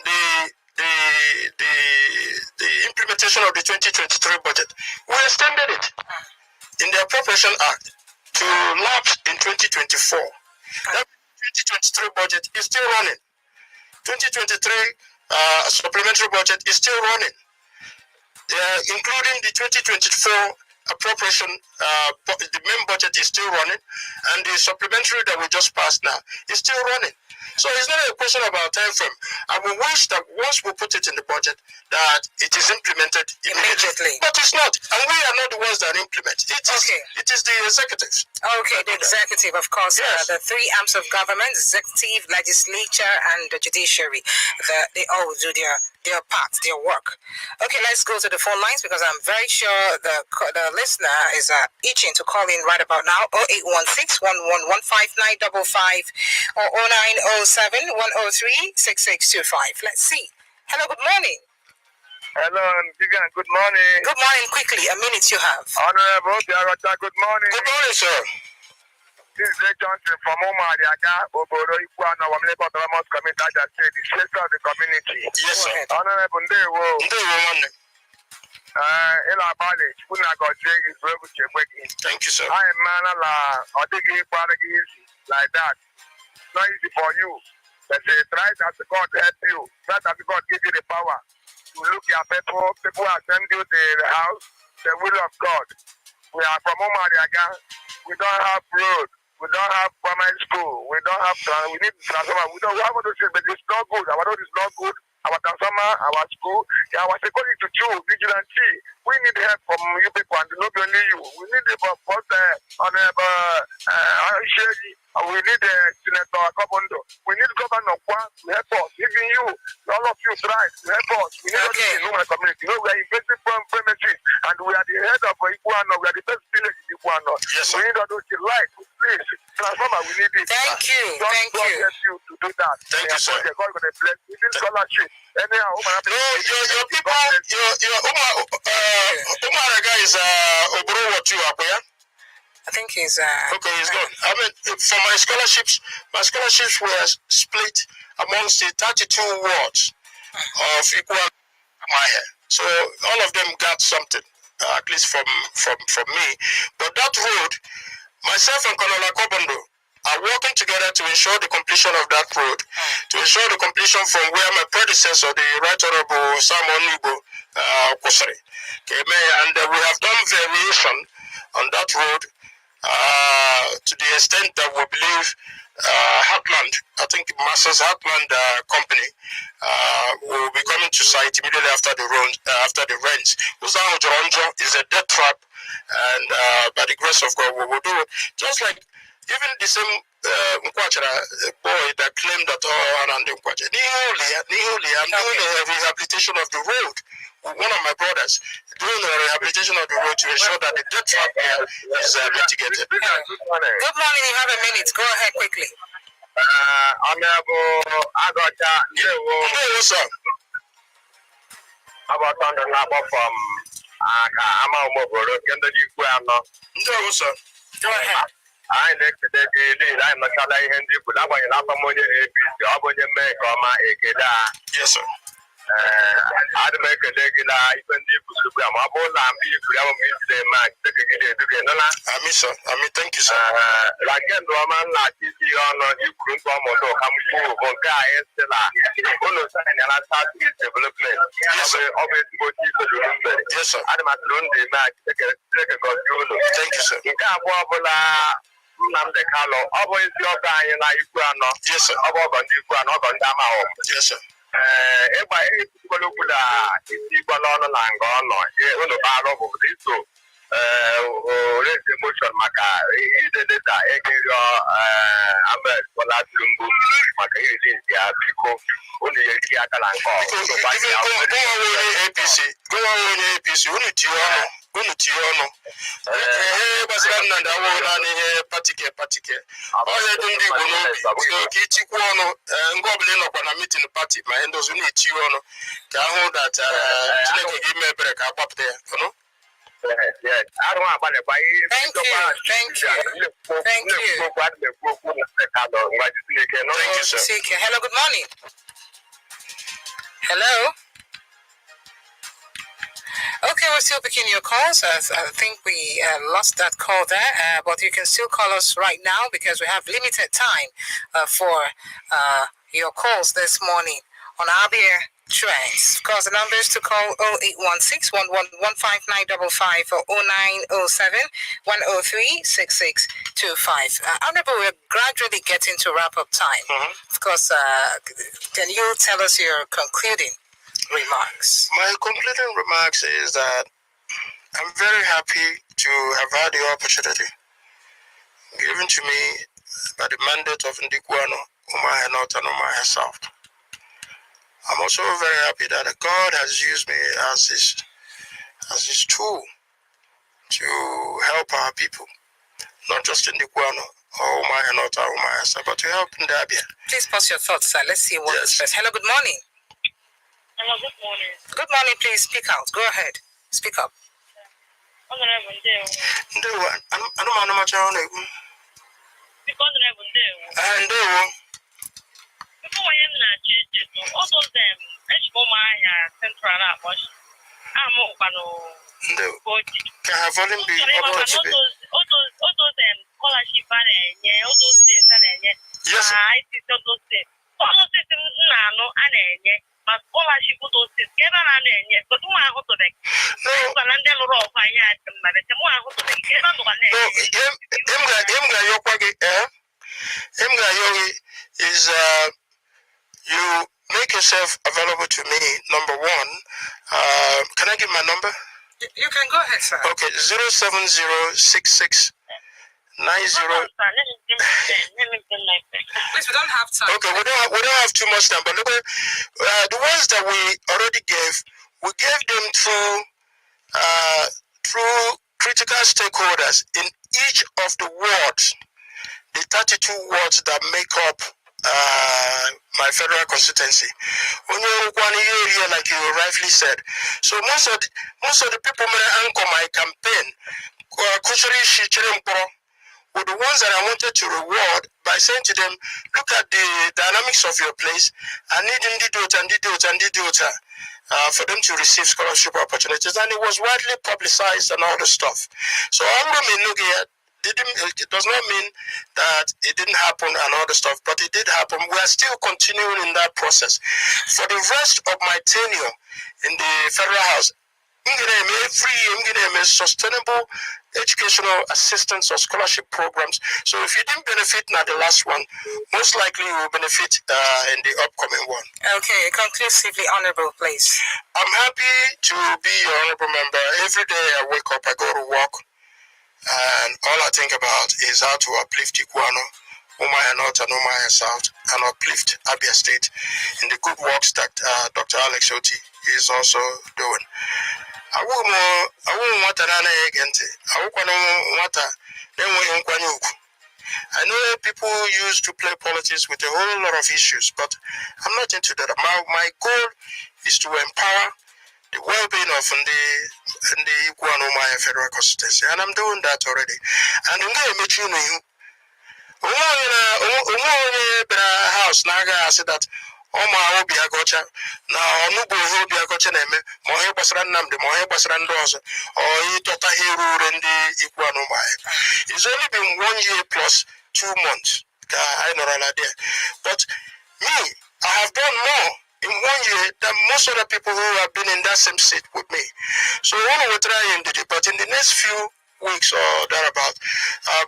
the implementation of the 2023 budget. We extended it in the Appropriation Act to lapse in 2024. That 2023 budget is still running. 2023 supplementary budget is still running, including the 2024 appropriation. The main budget is still running, and the supplementary that we just passed now is still running. So it's not a question about time frame. I would wish that once we put it in the budget, that it is implemented immediately. But it's not, and we are not the ones that implement. It is the executives. Okay, the executive, of course. Yes. The three arms of government: executive, legislature, and the judiciary. They all do their part, their work. Okay, let's go to the phone lines because I'm very sure the listener is itching to call in right about now. 0816-111-5955 or 0907-103-6625. Let's see. Hello, good morning. Hello, Vivian, good morning. Good morning, quickly, a minute you have. Honorable Obi Aguocha, good morning. Good morning, sir. This is Ray Johnson from Omariaga, Oboro Iguana, Wamlebo Autonomous Community, Abia State, the shaker of the community. Yes, sir. Honorable Ndewo. Thank you, sir. I am man, like that. It's not easy for you. But try that God help you. Try that God give you the power to look at people. People are sending you the house, the will of God. We are from Omariaga. We don't have road. We don't have primary school. We don't have, we need transformer. We don't have all those things, but it's not good. Our road is not good. Our transformer, our school, our security to choose, vigilante. We need help from you people and not only you. We need the both we need Senator Kobondo. We need Governor Kwan to help us. Even you, all of you try to help us. We need all this in the community. You know, we are investing from premises and we are the head of Iguana. We are the first village in Iguana. Yes, we need all those things. Like, please, transformer, we need it. Thank you. Thank you. Help you to do that. Thank you, sir. God going to bless. We need scholarship. Anyhow, your people, your Umaraga is Oburu what you are, yeah? I think he's okay, he's gone. I mean, for my scholarships were split amongst the 32 wards of Iguana. So all of them got something, at least from me. But that road, myself and Colonel Kobondo are working together to ensure the completion of that road, to ensure the completion from where my predecessor, the Right Honorable Simon Igbo, Kosari, came, and we have done variation on that road to the extent that we believe Heartland, I think Masters Heartland Company, will be coming to site immediately after the rains. Uzan Ojoronjo is a death trap, and by the grace of God, we will do it. Just like even the same boy that claimed that around the Nkwacha, I'm doing the rehabilitation of the road. One of my brothers doing the rehabilitation of the road to ensure that the death trap here is mitigated. Good morning. You have a minute. Go ahead quickly. Honorable Aguocha, sir. About on the number from Ama Oboro, sir. Go ahead. anyị na-ekele gị n'ihi na anyị nọchala ihe ndị kwuru agbanyeghị n'afọ m onye APC ọ bụ onye mee nke ọma ekele a. Yes, sir. Adị m ekele gị na ife ndị kwuru ugbu a ma ọ bụrụ na mgbe i kwuru ya bụ mgbe i jiri eme a Chineke gị na-edu gị nụla. Amen, sir. Amen. Thank you, sir. Na nke ndụ ọma nna-achị isi ihe ọnụ ikwuru nke ọmụdụ ka m kwuo bụ nke anyị sị na ụlọ sayanyala South-East Development ọ bụ ezigbo oche isoluru mgbede. Yes, sir. Adị m atụrụ ndụ eme a Chineke gọzie ụlọ. Thank you, sir. Nke abụọ bụla Nnamdi Kanu ọ bụ ezi ọgọ anyị na ikwu anọ. Yes, sir. Ọ bụ ọgọ ndị ikwu anọ ọgọ ndị amahụ. Yes, sir. Ịgba ekwukwala okwu na isi igwe n'ọnụ na nga ọ nọ unu bara bụ iso raise emotion maka ide data egerio Ahmed Bola Tinubu maka iri ya biko unu yeri aka na nke APC unu tie ọnụ ihe gbasara Nnamdi awụghị naanị ihe patike ọhịa dị ndị Igbo n'obi so ka itikwu ọnụ ngwa ọbụla ị nọkwa na mitin pati ma ihe ndozi na-eti ọnụ ka ahụ dat Chineke gị mee ebere ka a gbapụta ya Hello, good morning. Hello. Okay, we're still picking your calls. I think we lost that call there, but you can still call us right now because we have limited time for your calls this morning on Abia Trends. Of course, the numbers to call 0816 1115955 or 0907 103 6625. Honorable, we're gradually getting to wrap up time. Of course, can you tell us your concluding remarks? My concluding remarks is that I'm very happy to have had the opportunity given to me by the mandate of Ndikuano, Umuahia North and Umuahia South. I'm also very happy that God has used me as his tool to help our people, not just in Ndikuano or Umuahia North or Umuahia South, but to help in Abia. Please pause your thoughts, sir. Let's see what is first. Hello, good morning. Hello, good morning. Good morning, please speak out. Go ahead. Speak up. Honorable Ndewo. Ndewo, anụmanụ macha ọ na-ekwu. Biko Honorable Ndewo. Ndewo. Before I am not judging, also them, Umuahia Central Abuja. I'm Ndewo. Can her volume be up to be? All those scholarship all those things Yes. I see all those things. All those things but scholarship those things. Get on but who are to them? Is you make yourself available to me. Number one, can I give my number? You can go ahead, sir. Okay, 07066 90. Please, we don't have time. Okay, we don't have too much time, but look at the ones that we already gave. We gave them through critical stakeholders in each of the wards, the 32 wards that make up my federal constituency. When you one area, like you rightly said, so most of the people may anchor my campaign, were the ones that I wanted to reward by saying to them, look at the dynamics of your place. I need for them to receive scholarship opportunities, and it was widely publicized and all the stuff. So it does not mean that it didn't happen and all the stuff, but it did happen. We are still continuing in that process. For the rest of my tenure in the Federal House, every year, sustainable educational assistance or scholarship programs. So if you didn't benefit now the last one, most likely you will benefit in the upcoming one. Okay, conclusively, honorable, please. I'm happy to be your honorable member. Every day I wake up, I go to work, and all I think about is how to uplift Iguano, Umuahia North and Umuahia South, and uplift Abia State in the good works that Dr. Alex Oti is also doing. I know people used to play politics with a whole lot of issues, but I'm not into that. My goal is to empower the well-being of the Umuahia Federal Constituency, and I'm doing that already. And I'm going to make you know house na say that Obi Aguocha na Onubu Obi Aguocha na-eme ma ihe gbasara Nnamdi ma ihe gbasara ndị ọzọ ịtọta ha erure ndị ikwu anụmanụ. It's only been 1 year plus 2 months ka anyị nọrọla there. But me, I have done more in 1 year than most other people who have been in that same seat with me. So we will try and do it, but in the next few weeks or thereabout,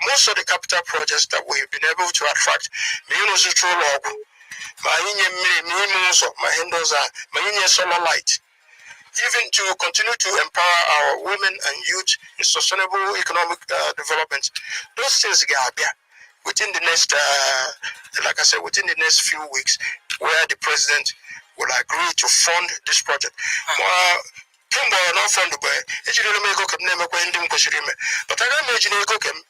most of the capital projects that we've been able to attract, solar light, even to continue to empower our women and youth in sustainable economic development. Those things get within the next, like I said, within the next few weeks, where the president will agree to fund this project. Not fund the boy. But I can't imagine the government.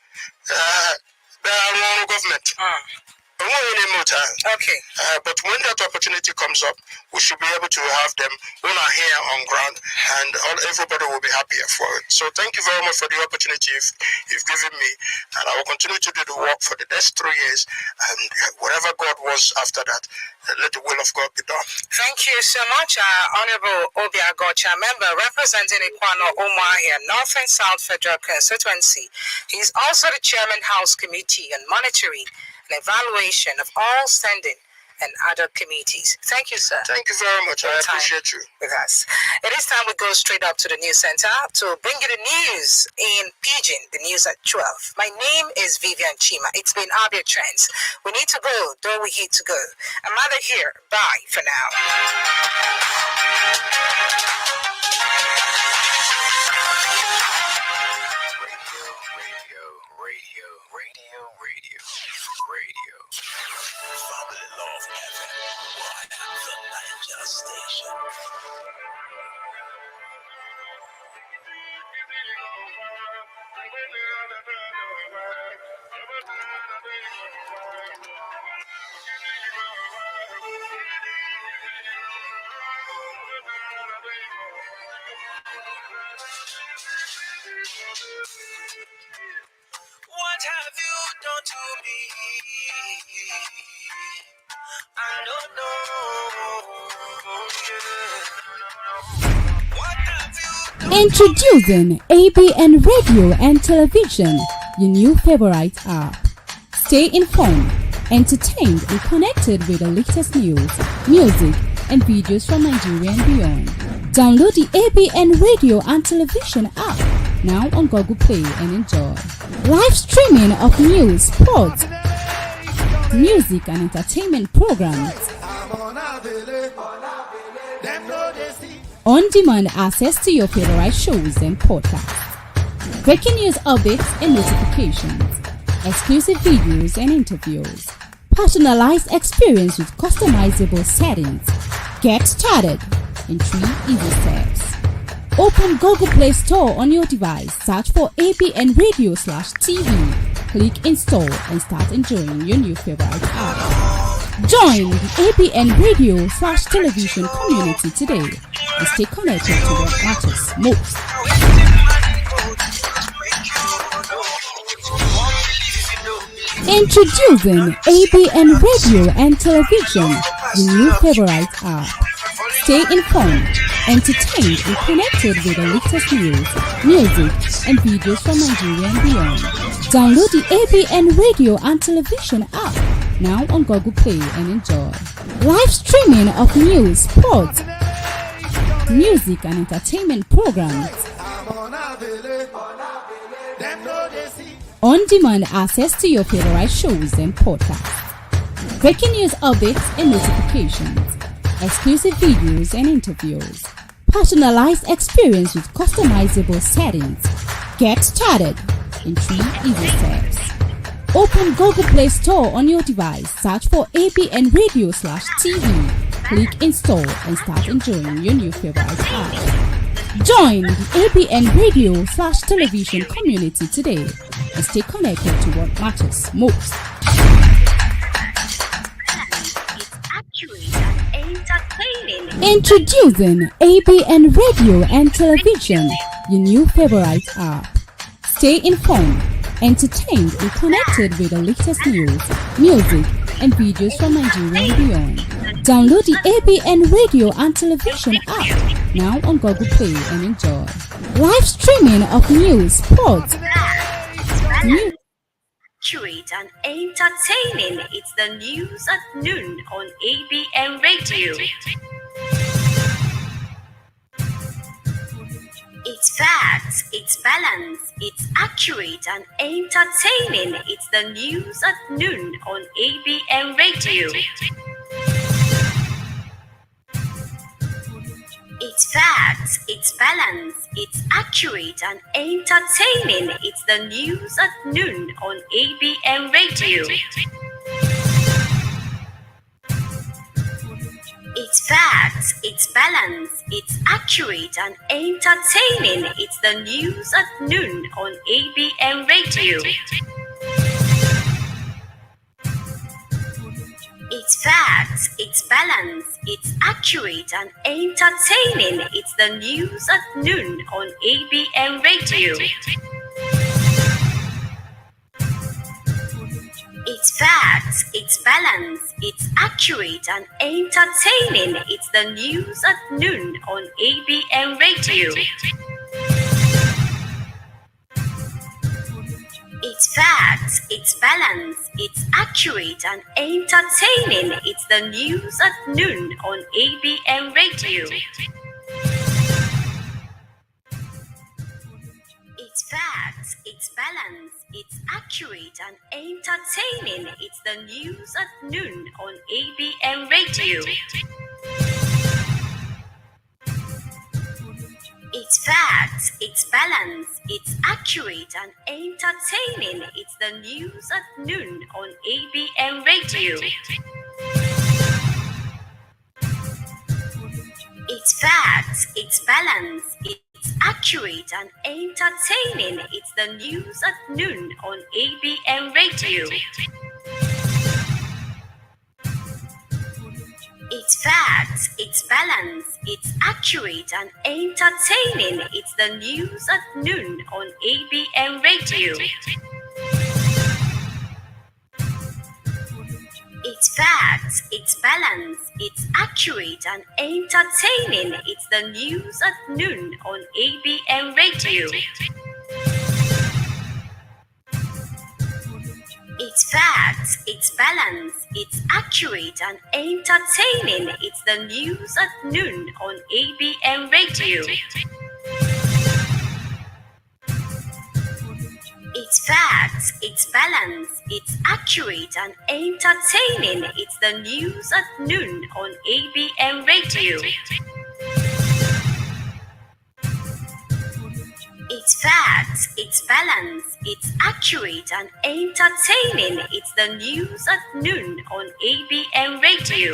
Okay. But when that opportunity comes up, we should be able to have them on our hair on ground, and everybody will be happier for it. So thank you very much for the opportunity you've given me, and I will continue to do the work for the next 3 years, and whatever God wants after that, let the will of God be done. Thank you so much, Honorable Obi Aguocha, member representing Ekwano Umuahia North and South Federal Constituency. He's also the Chairman House Committee on Monitoring and Evaluation of all standing and other committees. Thank you, sir. Thank you very much. I appreciate you. With us. It is time we go straight up to the news center to bring you the news in Pidgin, the news at 12. My name is Vivian Chima. It's been Abia Trends. We need to go, though we hate to go. I'm out of here. Bye for now. Radio. Family Love FM, the Niger station. What have you done to me? I don't know. What have you done? Introducing ABN Radio and Television, your new favorite app. Stay informed, entertained, and connected with the latest news, music, and videos from Nigeria and beyond. Download the ABN Radio and Television app now on Google Play and enjoy. Live streaming of news, sports, music and entertainment programs. On-demand access to your favorite shows and podcasts. Breaking news updates and notifications. Exclusive videos and interviews. Personalized experience with customizable settings. Get started in 3 easy steps. Open Google Play Store on your device. Search for ABN Radio/TV. Click install and start enjoying your new favorite app. Join the ABN Radio/Television community today and stay connected to what matters most. Introducing ABN Radio and Television, the new favorite app. Stay informed, entertained, and connected with the latest news, music, and videos from Nigeria and beyond. Download the ABN Radio and Television app now on Google Play and enjoy. Live streaming of news, sports, music, and entertainment programs. On-demand access to your favorite shows and podcasts. Breaking news updates and notifications. Exclusive videos and interviews. Personalized experience with customizable settings. Get started in 3 easy steps. Open Google Play Store on your device. Search for ABN Radio/TV. Click install and start enjoying your new favorite app. Join the ABN Radio/Television community today and stay connected to what matters most. Introducing ABN Radio and Television, your new favorite app. Stay informed, entertained and connected with the latest news, music, and videos from Nigeria and beyond. Download the ABN Radio and Television app now on Google Play and enjoy. Live streaming of news, sports, news. Accurate and entertaining. It's the news at noon on ABN Radio. It's facts, it's balance, it's accurate and entertaining. It's the news at noon on ABN Radio. It's facts, it's balance, it's accurate and entertaining. It's the news at noon on ABN Radio. It's facts, it's balance, it's accurate and entertaining. It's the news at noon on ABN Radio. It's facts, it's balance, it's accurate and entertaining. It's the news at noon on ABN Radio. It's facts, it's balance, it's accurate and entertaining. It's the news at noon on ABN Radio. It's facts, it's balance, it's accurate and entertaining. It's the news at noon on ABN Radio. It's facts, it's balance, it's accurate and entertaining. It's the news at noon on ABN Radio. It's facts, it's balance, it's accurate and entertaining. It's the news at noon on ABN Radio. It's facts, it's balance, it's accurate and entertaining. It's the news at noon on ABN Radio. It's facts, it's balance, it's accurate and entertaining. It's the news at noon on ABN Radio. It's facts, it's balance, it's accurate and entertaining. It's the news at noon on ABN Radio. It's facts, it's balance, it's accurate and entertaining. It's the news at noon on ABN Radio. It's facts, it's balance, it's accurate and entertaining. It's the news at noon on ABN Radio. It's facts, it's balance, it's accurate and entertaining. It's the news at noon on ABN Radio.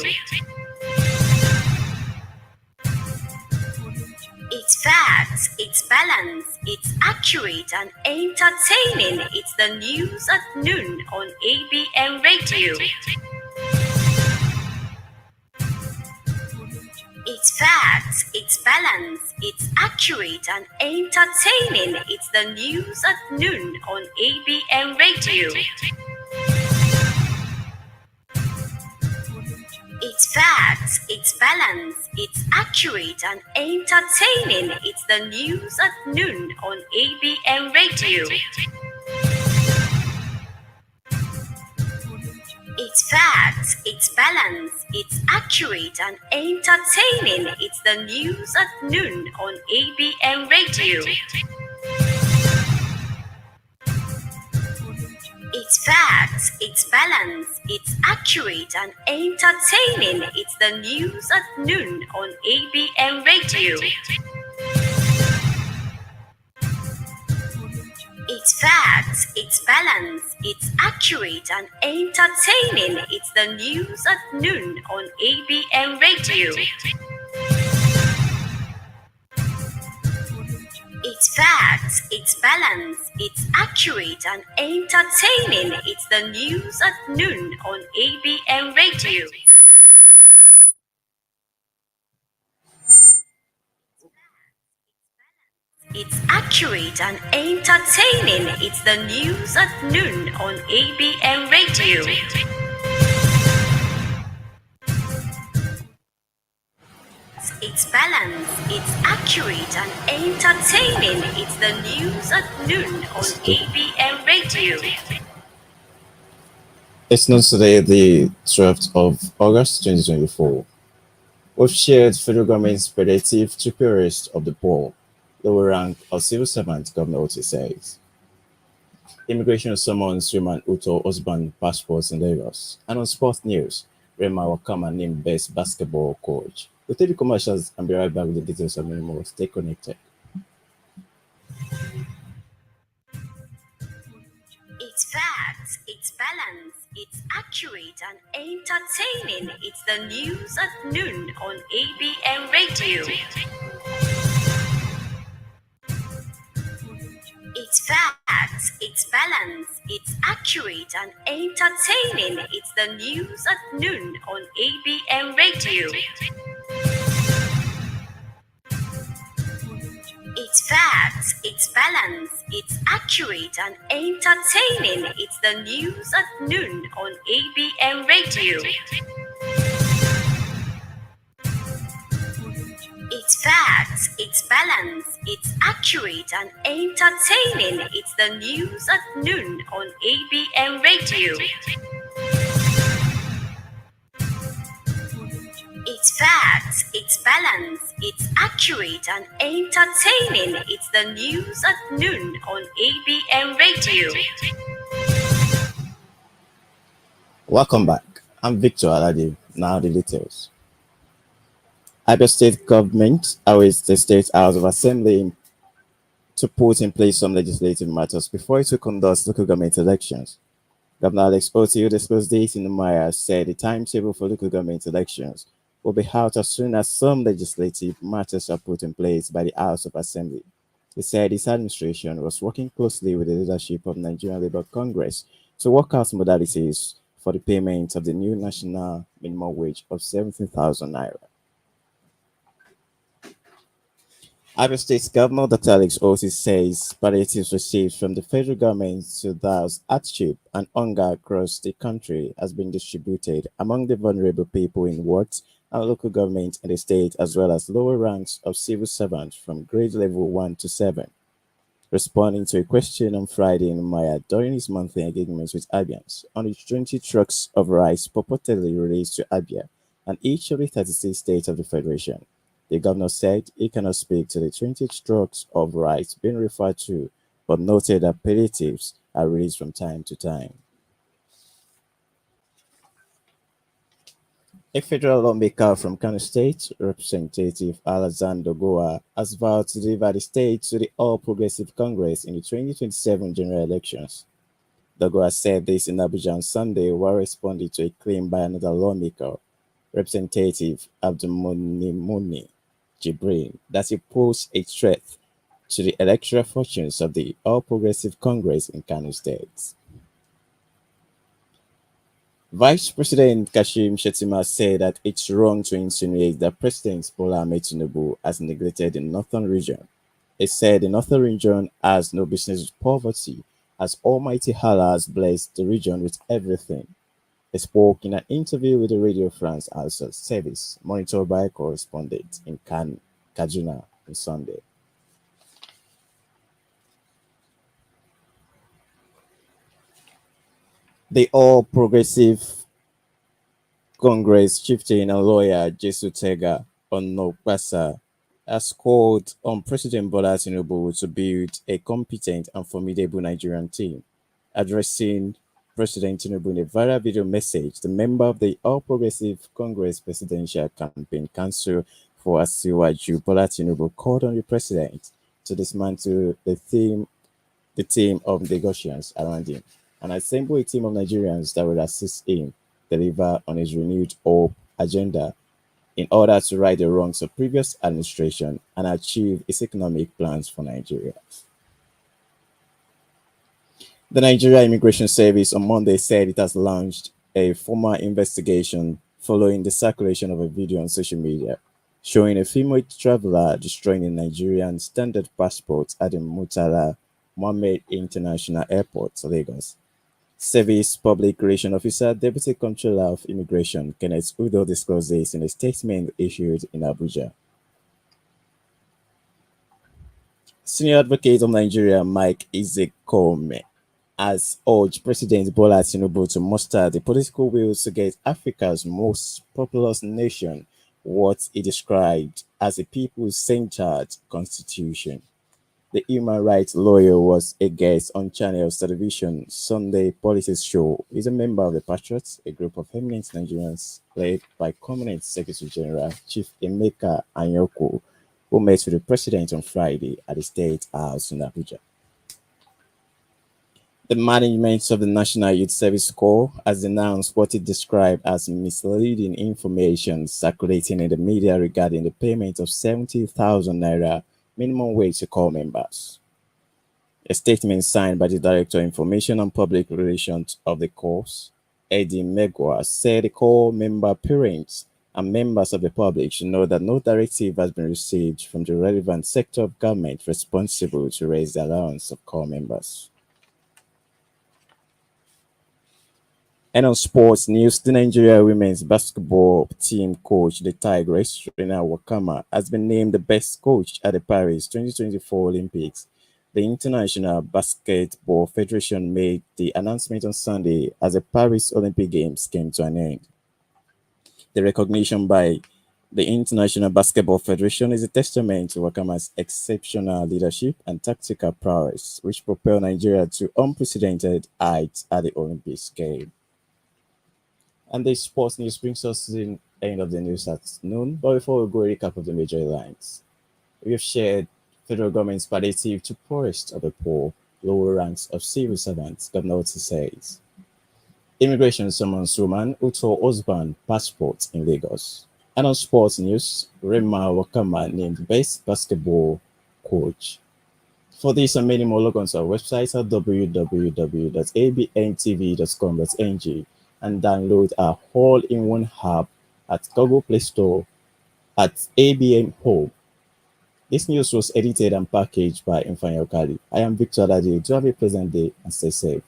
It's facts, it's balance, it's accurate and entertaining. It's the news at noon on ABN Radio. It's facts, it's balance, it's accurate and entertaining. It's the news at noon on ABN Radio. It's facts, it's balance, it's accurate and entertaining. It's the news at noon on ABN Radio. It's facts, it's balance, it's accurate and entertaining. It's the news at noon on ABN Radio. It's facts, it's balance, it's accurate and entertaining. It's the news at noon on ABN Radio. It's facts, it's balance, it's accurate and entertaining. It's the news at noon on ABN Radio. It's facts, it's balance, it's accurate and entertaining. It's the news at noon on ABN Radio. It's accurate and entertaining. It's the news at noon on ABN Radio. It's balanced, it's accurate and entertaining. It's the news at noon on ABN Radio. It's not today, the 12th of August 2024. We've shared federal government's palliative to poorest of the poor, lower rank of civil servant, Governor Oti says. Immigration summons Raymond Uto husband passports in Lagos. And on sports news, Raymond Wakama named best basketball coach. We'll take the commercials and be right back with the details of many more. Stay connected. It's facts, it's balanced, it's accurate and entertaining. It's the news at noon on ABN Radio. It's facts, it's balanced, it's accurate and entertaining. It's the news at noon on ABN Radio. It's facts, it's balanced, it's accurate and entertaining. It's the news at noon on ABN Radio. It's facts, it's balanced, it's accurate and entertaining. It's the news at noon on ABN Radio. It's facts, it's balanced, it's accurate and entertaining. It's the news at noon on ABN Radio. Welcome back. I'm Victor Aladi. Now the details. Abia State government awaits the State House of Assembly to put in place some legislative matters before it will conduct local government elections. Governor Alex Oti, who disclosed this in the Maya, said the timetable for local government elections will be out as soon as some legislative matters are put in place by the House of Assembly. He said his administration was working closely with the leadership of Nigerian Labour Congress to work out modalities for the payment of the new national minimum wage of 17,000 naira. Abia State Governor Dr. Alex Oti says palliatives received from the federal government to those hardship and hunger across the country has been distributed among the vulnerable people in wards and local government in the state, as well as lower ranks of civil servants from grade level 1 to 7. Responding to a question on Friday in Maya during his monthly engagement with Abians on the 20 trucks of rice purportedly released to Abia and each of the 36 states of the Federation, the governor said he cannot speak to the 20 trucks of rice being referred to, but noted that palliatives are released from time to time. A federal lawmaker from Kano State, Representative Alexander Goa, has vowed to deliver the state to the All Progressive Congress in the 2027 general elections. Dogoa said this in Abuja on Sunday while responding to a claim by another lawmaker, Representative Abdulmunimuni Jibrin, that he posed a threat to the electoral fortunes of the All Progressive Congress in Kano State. Vice President Kashim Shettima said that it's wrong to insinuate that President Bola Ahmed Tinubu has neglected the northern region. He said the northern region has no business with poverty, as Almighty Allah has blessed the region with everything. He spoke in an interview with the Radio France Alsa service, monitored by a correspondent in Kaduna on Sunday. The All Progressive Congress chieftain and lawyer Jesu Tega Onopasa has called on President Bola Tinubu to build a competent and formidable Nigerian team. Addressing President Tinubu in a viral video message, the member of the All Progressive Congress Presidential Campaign Council for Asiwaju Bola Tinubu called on the president to dismantle the team of negotiations around him and assemble a team of Nigerians that will assist him deliver on his renewed hope agenda in order to right the wrongs of previous administration and achieve its economic plans for Nigeria. The Nigeria Immigration Service on Monday said it has launched a formal investigation following the circulation of a video on social media showing a female traveler destroying a Nigerian standard passport at the Murtala Mohammed International Airport, Lagos. Service Public Relations Officer, Deputy Controller of Immigration, Kenneth Udo disclosed this in a statement issued in Abuja. Senior Advocate of Nigeria, Mike Ezekome, has urged President Bola Tinubu to muster the political will to get Africa's most populous nation what he described as a people-centered constitution. The human rights lawyer was a guest on Channel's television Sunday Politics Show. He's a member of the Patriots, a group of eminent Nigerians led by Communist Secretary General Chief Emeka Anyoko, who met with the president on Friday at the State House in Abuja. The management of the National Youth Service Corps has announced what it described as misleading information circulating in the media regarding the payment of 70,000 naira minimum wage to corps members. A statement signed by the Director of Information and Public Relations of the Corps, Eddie Megwa, said the corps member parents and members of the public should know that no directive has been received from the relevant sector of government responsible to raise the allowance of corps members. And on sports news, the Nigeria women's basketball team coach, the Tigress, Rena Wakama, has been named the best coach at the Paris 2024 Olympics. The International Basketball Federation made the announcement on Sunday as the Paris Olympic Games came to an end. The recognition by the International Basketball Federation is a testament to Wakama's exceptional leadership and tactical prowess, which propelled Nigeria to unprecedented heights at the Olympics Games. And this sports news brings us to the end of the news at noon. But before we go, a recap of the major headlines. We have shared federal government's palliative to poorest of the poor, lower ranks of civil servants, Governor Oti says. Immigration summons woman who tore husband passport in Lagos. And on sports news, Rema Wakama named best basketball coach. For this and many more, log on to our website at www.abntv.com.ng and download our all-in-one app at Google Play Store at ABM Home. This news was edited and packaged by Infanya Okali. I am Victor Adadi. Do have a pleasant day and stay safe.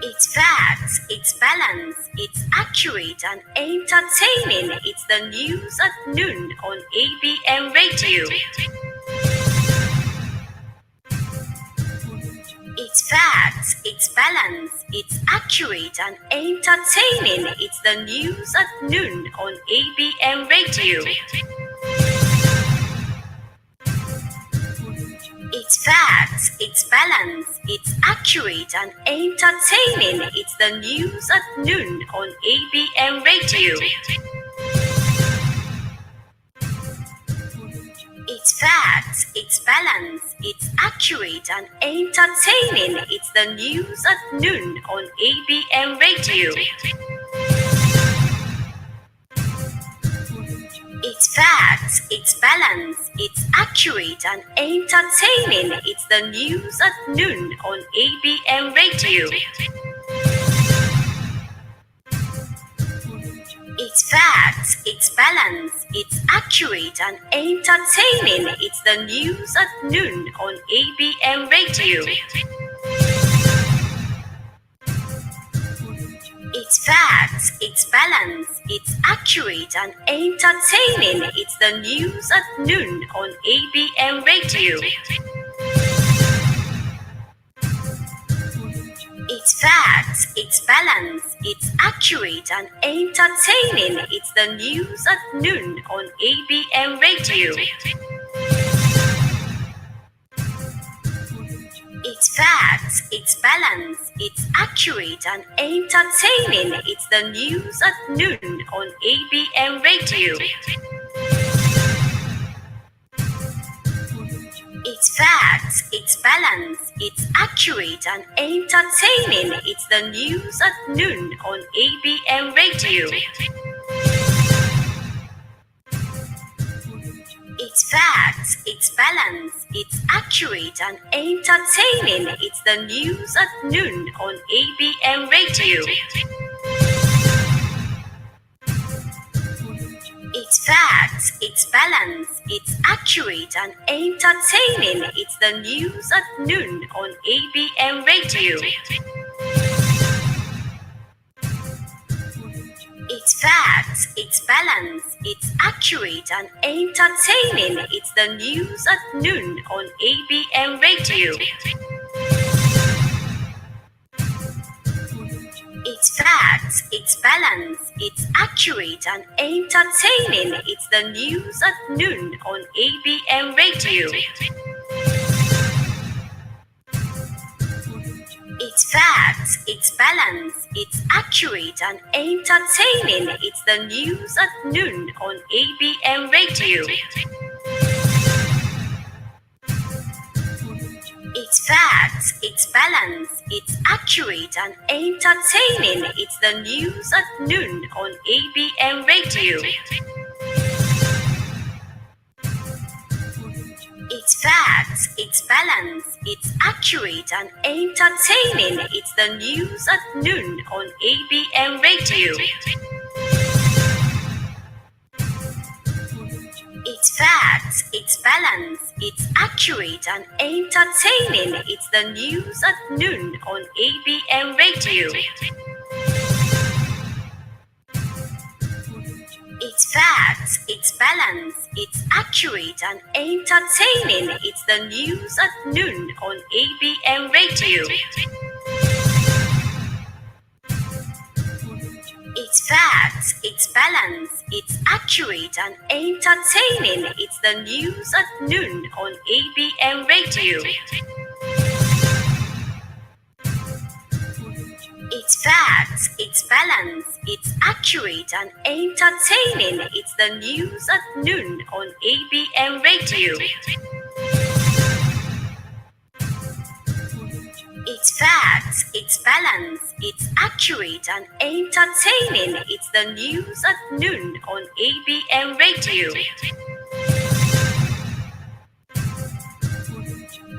It's facts, it's balance, it's accurate and entertaining. It's the news at noon on ABM Radio. It's facts, it's balance, it's accurate and entertaining. It's the news at noon on ABM Radio. It's facts, it's balance, it's accurate and entertaining. It's the news at noon on ABM Radio. It's facts, it's balance, it's accurate and entertaining. It's the news at noon on ABM Radio. It's facts, it's balance, it's accurate and entertaining. It's the news at noon on ABM Radio. It's facts, it's balance, it's accurate and entertaining. It's the news at noon on ABM Radio. It's facts, it's balance, it's accurate and entertaining. It's the news at noon on ABM Radio. It's facts, it's balance, it's accurate and entertaining. It's the news at noon on ABM Radio. It's facts, it's balance, it's accurate and entertaining. It's the news at noon on ABM Radio. It's facts, it's balance, it's accurate and entertaining. It's the news at noon on ABM Radio. It's facts, it's balance, it's accurate and entertaining. It's the news at noon on ABM Radio. facts, it's balance, it's accurate and entertaining. It's the news at noon on ABM Radio. It's facts, it's balance, it's accurate and entertaining. It's the news at noon on ABM Radio. It's facts, it's balance, it's accurate and entertaining. It's the news at noon on ABM Radio. It's facts, it's balance, it's accurate and entertaining. It's the news at noon on ABM Radio. It's facts, it's balance, it's accurate and entertaining. It's the news at noon on ABM Radio. It's facts, it's balance, it's accurate and entertaining. It's the news at noon on ABM Radio. It's facts, it's balance, it's accurate and entertaining. It's the news at noon on ABM Radio. It's facts, it's balance, it's accurate and entertaining. It's the news at noon on ABM Radio. It's facts, it's balance, it's accurate and entertaining. It's the news at noon on ABM Radio. It's facts, it's balance, it's accurate and entertaining. It's the news at noon on ABM Radio. It's facts, it's balance, it's accurate and entertaining. It's the news at noon on ABM Radio.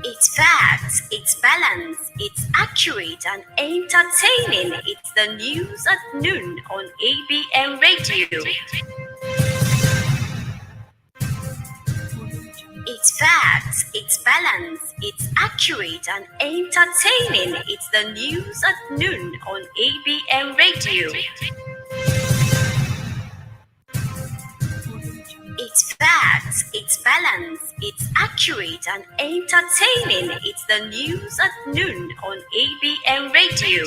It's facts, it's balance, it's accurate and entertaining. It's the news at noon on ABM Radio. It's facts, it's balance, it's accurate and entertaining. It's the news at noon on ABM Radio. It's facts, it's balance, it's accurate and entertaining. It's the news at noon on ABM Radio.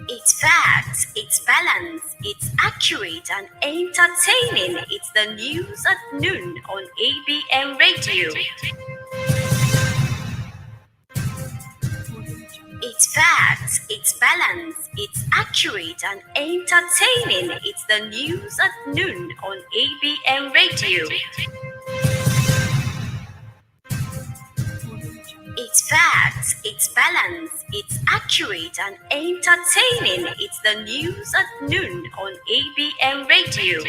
It's facts, it's balance, it's accurate and entertaining. It's the news at noon on ABM Radio. It's facts, it's balance, it's accurate and entertaining. It's the news at noon on ABM Radio. It's facts, it's balance, it's accurate and entertaining. It's the news at noon on ABM Radio.